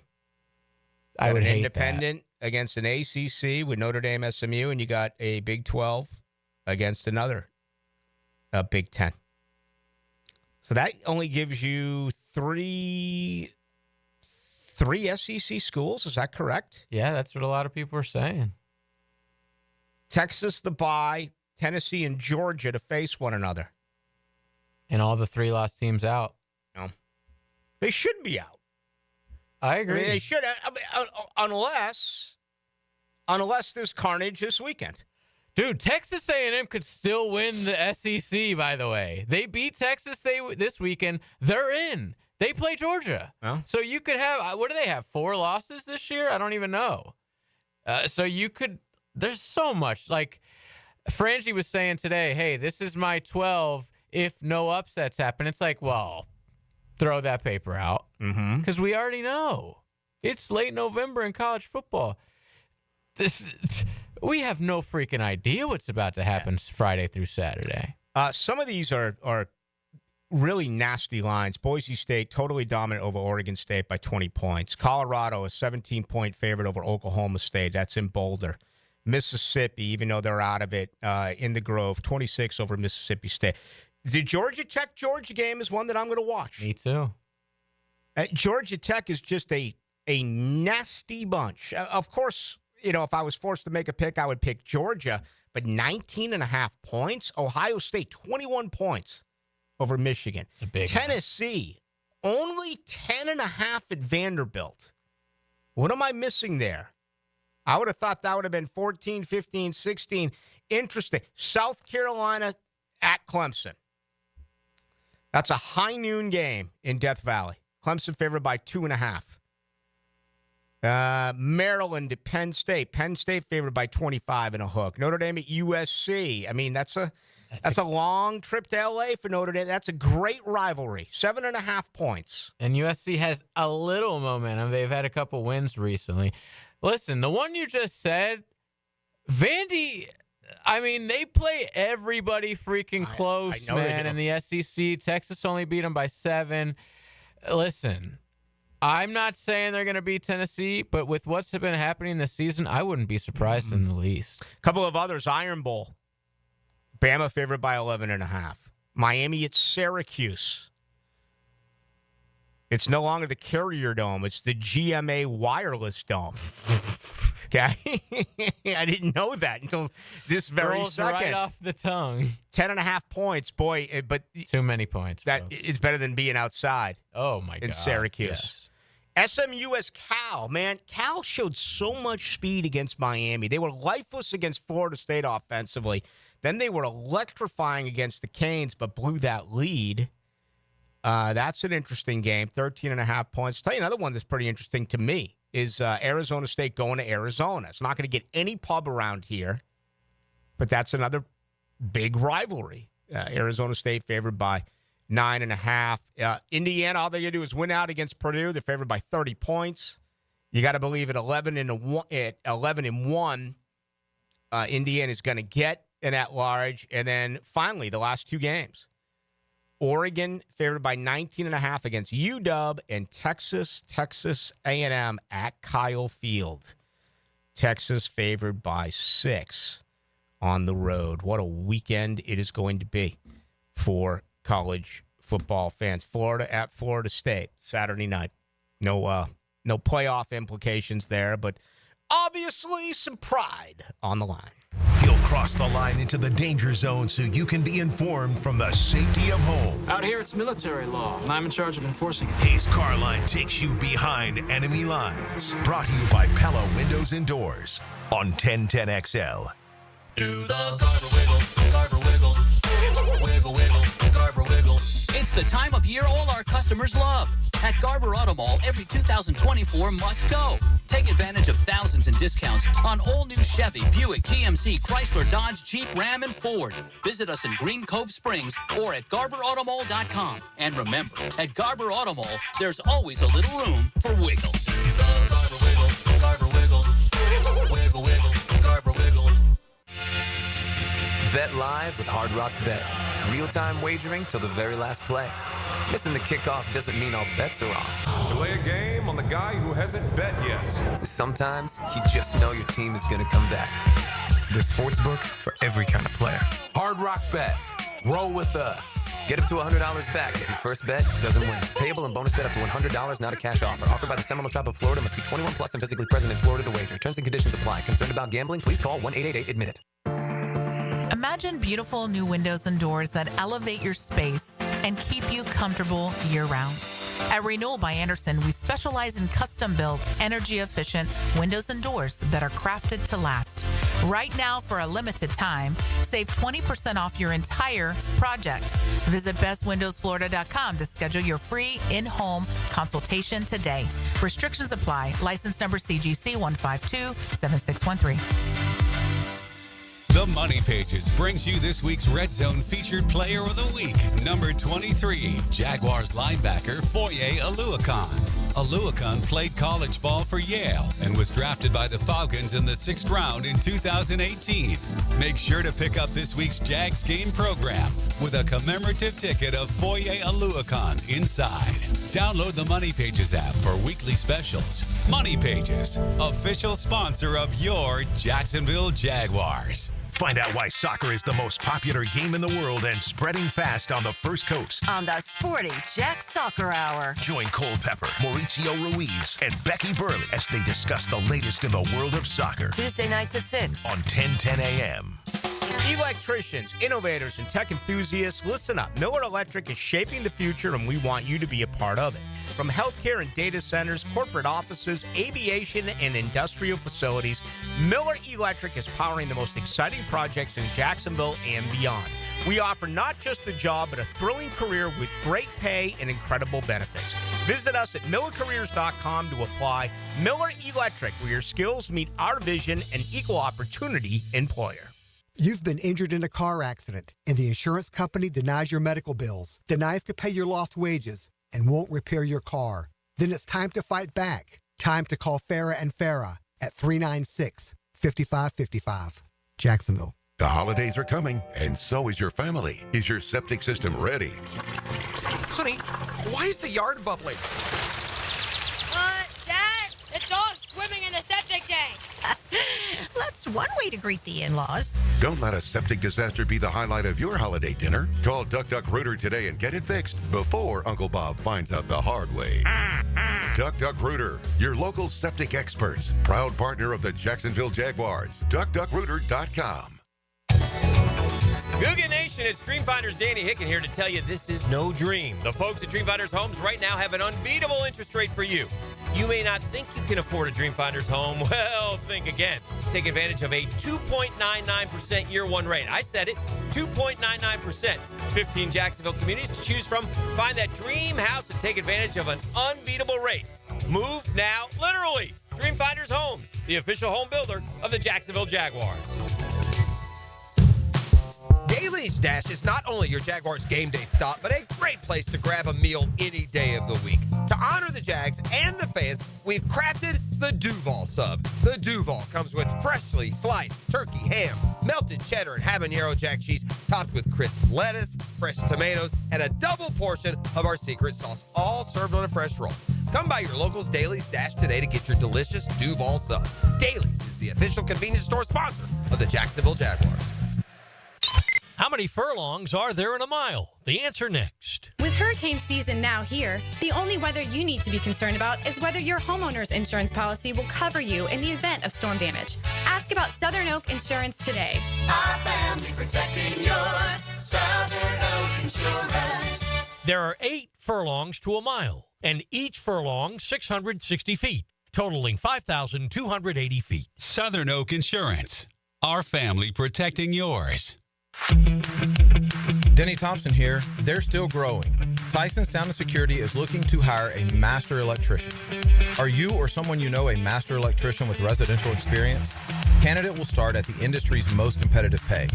I would an hate independent against an ACC with Notre Dame, SMU, and you got a Big 12 against another Big Ten. So that only gives you three SEC schools. Is that correct? Yeah, that's what a lot of people are saying. Texas, the bye, Tennessee, and Georgia to face one another. And all the 3 lost teams out. No. They should be out. I agree. I mean, they should, unless there's carnage this weekend. Dude, Texas A&M could still win the SEC, by the way. They beat Texas this weekend. They're in. They play Georgia. Oh. So you could have, what do they have, 4 losses this year? I don't even know. So you could, there's so much. Like, Frangie was saying today, hey, this is my 12 if no upsets happen. It's like, well, throw that paper out. Because we already know. It's late November in college football. We have no freaking idea what's about to happen Friday through Saturday. Some of these are really nasty lines. Boise State totally dominant over Oregon State by 20 points. Colorado, a 17-point favorite over Oklahoma State. That's in Boulder. Mississippi, even though they're out of it, in the Grove, 26 over Mississippi State. The Georgia Tech-Georgia game is one that I'm going to watch. Me too. Georgia Tech is just a nasty bunch. Of course, if I was forced to make a pick, I would pick Georgia, but 19.5 points. Ohio State, 21 points over Michigan. It's a big Tennessee, only 10.5 at Vanderbilt. What am I missing there? I would have thought that would have been 14, 15, 16. Interesting. South Carolina at Clemson. That's a high noon game in Death Valley. Clemson favored by 2.5. Maryland at Penn State. Penn State favored by 25 and a hook. Notre Dame at USC. I mean, that's a long trip to L.A. for Notre Dame. That's a great rivalry. 7.5 points. And USC has a little momentum. They've had a couple wins recently. Listen, the one you just said, Vandy, I mean, they play everybody freaking close, man, in the SEC. Texas only beat them by 7. Listen, I'm not saying they're going to beat Tennessee, but with what's been happening this season, I wouldn't be surprised in the least. A couple of others, Iron Bowl. Bama favored by 11.5. Miami at Syracuse. It's no longer the Carrier Dome. It's the GMA Wireless Dome. Okay? I didn't know that until this very second. Right off the tongue. 10.5 points, boy. But too many points. It's better than being outside. Oh, my God. In Syracuse. Yes. SMU as Cal. Man, Cal showed so much speed against Miami. They were lifeless against Florida State offensively. Then they were electrifying against the Canes, but blew that lead. That's an interesting game. 13.5 points. I'll tell you another one that's pretty interesting to me is Arizona State going to Arizona. It's not going to get any pub around here, but that's another big rivalry. Arizona State favored by 9.5. Indiana, all they got to do is win out against Purdue. They're favored by 30 points. You got to believe at 11-1, Indiana is going to get an at-large. And then finally, the last 2 games. Oregon favored by 19.5 against UW, and Texas A&M at Kyle Field. Texas favored by 6 on the road. What a weekend it is going to be for college football fans. Florida at Florida State Saturday night. No playoff implications there, but obviously some pride on the line. He'll cross the line into the danger zone so you can be informed from the safety of home. Out here, it's military law, and I'm in charge of enforcing it. His car line takes you behind enemy lines. Brought to you by Pella Windows and Doors on 1010XL. Do the Garber wiggle, wiggle, wiggle, wiggle, Garber wiggle. It's the time of year all our customers love. At Garber Auto Mall, every 2024 must go. Take advantage of thousands in discounts on all new Chevy, Buick, GMC, Chrysler, Dodge, Jeep, Ram, and Ford. Visit us in Green Cove Springs or at GarberAutomall.com. And remember, at Garber Auto Mall, there's always a little room for wiggle. Garber Wiggle, Garber Wiggle, Wiggle Wiggle, Garber Wiggle. Bet live with Hard Rock Bet. Real-time wagering till the very last play. Missing the kickoff doesn't mean all bets are off. Delay a game on the guy who hasn't bet yet. Sometimes you just know your team is going to come back. The sportsbook for every kind of player. Hard Rock Bet. Roll with us. Get up to $100 back if your first bet doesn't win. Payable and bonus bet up to $100, not a cash offer. Offered by the Seminole Tribe of Florida. Must be 21 plus and physically present in Florida to wager. Terms and conditions apply. Concerned about gambling? Please call 1-888-ADMIT-IT. Imagine beautiful new windows and doors that elevate your space and keep you comfortable year-round. At Renewal by Andersen, we specialize in custom-built, energy-efficient windows and doors that are crafted to last. Right now, for a limited time, save 20% off your entire project. Visit bestwindowsflorida.com to schedule your free in-home consultation today. Restrictions apply. License number CGC 1527613. The Money Pages brings you this week's Red Zone featured player of the week, number 23, Jaguars linebacker Foye Oluokun. Oluokun played college ball for Yale and was drafted by the Falcons in the 6th round in 2018. Make sure to pick up this week's Jags game program with a commemorative ticket of Foye Oluokun inside. Download the Money Pages app for weekly specials. Money Pages, official sponsor of your Jacksonville Jaguars. Find out why soccer is the most popular game in the world and spreading fast on the First Coast. On the Sporty Jack Soccer Hour. Join Cole Pepper, Mauricio Ruiz, and Becky Burley as they discuss the latest in the world of soccer. Tuesday nights at 6 on 1010 a.m. Electricians, innovators, and tech enthusiasts, listen up. Miller Electric is shaping the future, and we want you to be a part of it. From healthcare and data centers, corporate offices, aviation, and industrial facilities, Miller Electric is powering the most exciting projects in Jacksonville and beyond. We offer not just a job, but a thrilling career with great pay and incredible benefits. Visit us at millercareers.com to apply. Miller Electric, where your skills meet our vision, and equal opportunity employer. You've been injured in a car accident, and the insurance company denies your medical bills, denies to pay your lost wages, and won't repair your car. Then it's time to fight back. Time to call Farah and Farah at 396-5555. Jacksonville. The holidays are coming, and so is your family. Is your septic system ready? Honey, why is the yard bubbling? Dad, the dog's swimming in the septic tank. That's one way to greet the in-laws. Don't let a septic disaster be the highlight of your holiday dinner. Call Duck Duck Rooter today and get it fixed before Uncle Bob finds out the hard way. Duck Duck Rooter, your local septic experts. Proud partner of the Jacksonville Jaguars. DuckDuckRooter.com. Googan Nation, it's Dreamfinders Danny Hicken here to tell you this is no dream. The folks at Dreamfinders Homes right now have an unbeatable interest rate for you. You may not think you can afford a Dreamfinders home. Well, think again. Take advantage of a 2.99% year one rate. I said it, 2.99%. 15 Jacksonville communities to choose from. Find that dream house and take advantage of an unbeatable rate. Move now, literally. Dreamfinders Homes, the official home builder of the Jacksonville Jaguars. Daly's Dash is not only your Jaguars game day stop, but a great place to grab a meal any day of the week. To honor the Jags and the fans, we've crafted the Duval Sub. The Duval comes with freshly sliced turkey, ham, melted cheddar, and habanero jack cheese, topped with crisp lettuce, fresh tomatoes, and a double portion of our secret sauce, all served on a fresh roll. Come by your local's Daly's Dash today to get your delicious Duval Sub. Daly's is the official convenience store sponsor of the Jacksonville Jaguars. How many furlongs are there in a mile? The answer next. With hurricane season now here, the only weather you need to be concerned about is whether your homeowner's insurance policy will cover you in the event of storm damage. Ask about Southern Oak Insurance today. Our family protecting yours. Southern Oak Insurance. There are 8 furlongs to a mile, and each furlong 660 feet, totaling 5,280 feet. Southern Oak Insurance. Our family protecting yours. Denny Thompson here. They're still growing. Tyson Sound & Security is looking to hire a master electrician. Are you or someone you know a master electrician with residential experience? Candidate will start at the industry's most competitive pay.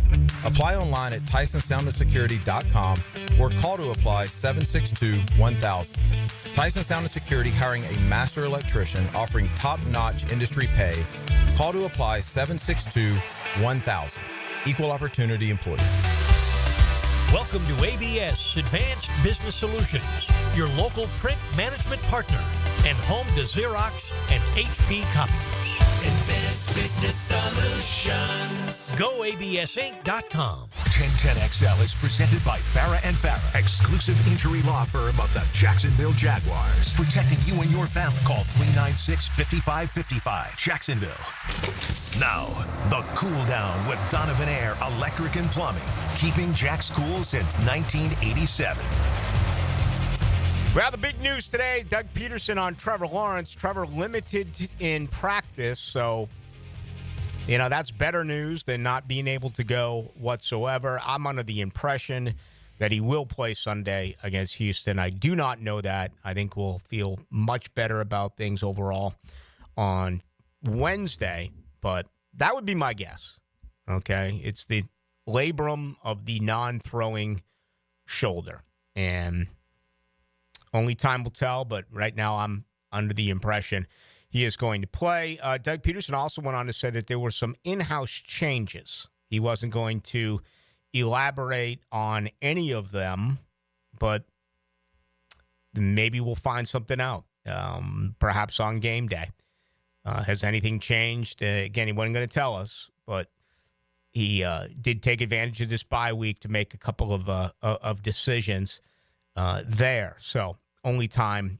Apply online at TysonSoundAndSecurity.com or call to apply 762-1000. Tyson Sound & Security hiring a master electrician offering top-notch industry pay. Call to apply 762-1000. Equal opportunity employer. Welcome to ABS Advanced Business Solutions, your local print management partner and home to Xerox and HP copiers. Advanced Business Solutions. GoABSinc.com. 1010XL is presented by Farah & Farah, exclusive injury law firm of the Jacksonville Jaguars. Protecting you and your family. Call 396-5555. Jacksonville. Now, the Cool Down with Donovan Air Electric and Plumbing. Keeping Jack's cool since 1987. Well, the big news today, Doug Peterson on Trevor Lawrence. Trevor limited in practice, so, that's better news than not being able to go whatsoever. I'm under the impression that he will play Sunday against Houston. I do not know that. I think we'll feel much better about things overall on Wednesday, but that would be my guess, okay? It's the labrum of the non-throwing shoulder, and only time will tell, but right now I'm under the impression he is going to play. Doug Peterson also went on to say that there were some in-house changes. He wasn't going to elaborate on any of them, but maybe we'll find something out, perhaps on game day. Has anything changed? Again, he wasn't going to tell us, but he did take advantage of this bye week to make a couple of decisions there. So only time,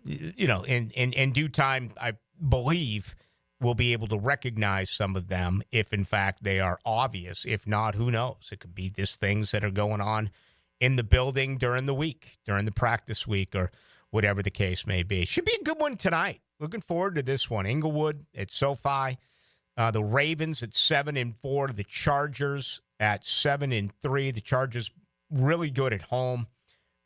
in due time, I believe we'll be able to recognize some of them if, in fact, they are obvious. If not, who knows? It could be just things that are going on in the building during the week, during the practice week, or whatever the case may be. Should be a good one tonight. Looking forward to this one. Inglewood at SoFi. The Ravens at 7-4. The Chargers at 7-3. The Chargers really good at home.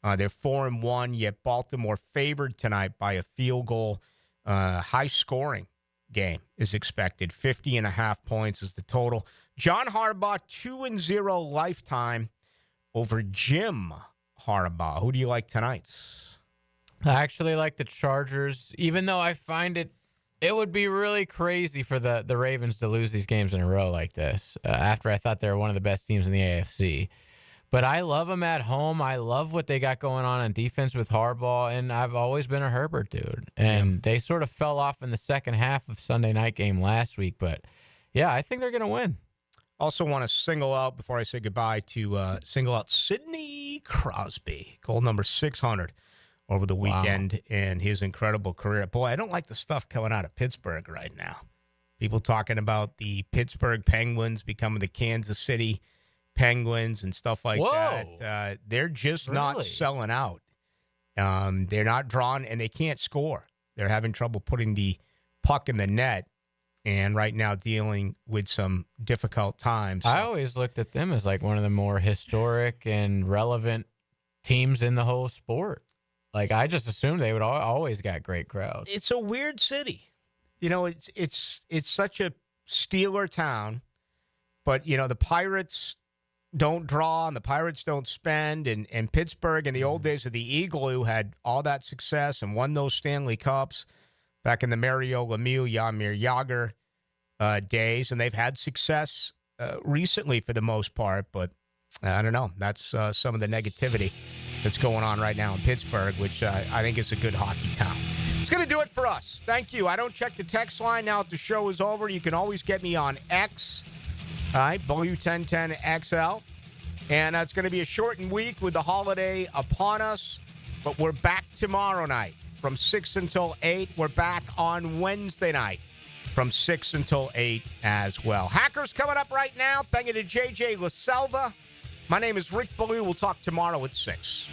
They're 4-1. Yet Baltimore favored tonight by a field goal. High scoring game is expected. 50.5 points is the total. John Harbaugh 2-0 lifetime over Jim Harbaugh. Who do you like tonight? I actually like the Chargers, even though I find it would be really crazy for the Ravens to lose these games in a row like this after I thought they were one of the best teams in the AFC. But I love them at home. I love what they got going on defense with Harbaugh, and I've always been a Herbert dude. And they sort of fell off in the second half of Sunday night game last week. But, yeah, I think they're going to win. Also want to single out, before I say goodbye, to single out Sidney Crosby, goal number 600 over the weekend in his incredible career. Boy, I don't like the stuff coming out of Pittsburgh right now. People talking about the Pittsburgh Penguins becoming the Kansas City Penguins and stuff like that. They're just not selling out. They're not drawn, and they can't score. They're having trouble putting the puck in the net, and right now dealing with some difficult times. I always looked at them as like one of the more historic and relevant teams in the whole sport. Like, I just assumed they would always got great crowds. It's a weird city. It's such a Steeler town, but, the Pirates don't draw and the Pirates don't spend, and Pittsburgh in the old days of the Igloo had all that success and won those Stanley Cups back in the Mario Lemieux, Jaromir Jagr days, and they've had success recently for the most part, but I don't know. That's some of the negativity that's going on right now in Pittsburgh, which I think is a good hockey town. It's going to do it for us. Thank you. I don't check the text line now that the show is over. You can always get me on X, all right, Ballou1010XL. And it's going to be a shortened week with the holiday upon us, but we're back tomorrow night from 6 until 8. We're back on Wednesday night from 6 until 8 as well. Hackers coming up right now. Thank you to JJ LaSelva. My name is Rick Ballou. We'll talk tomorrow at 6.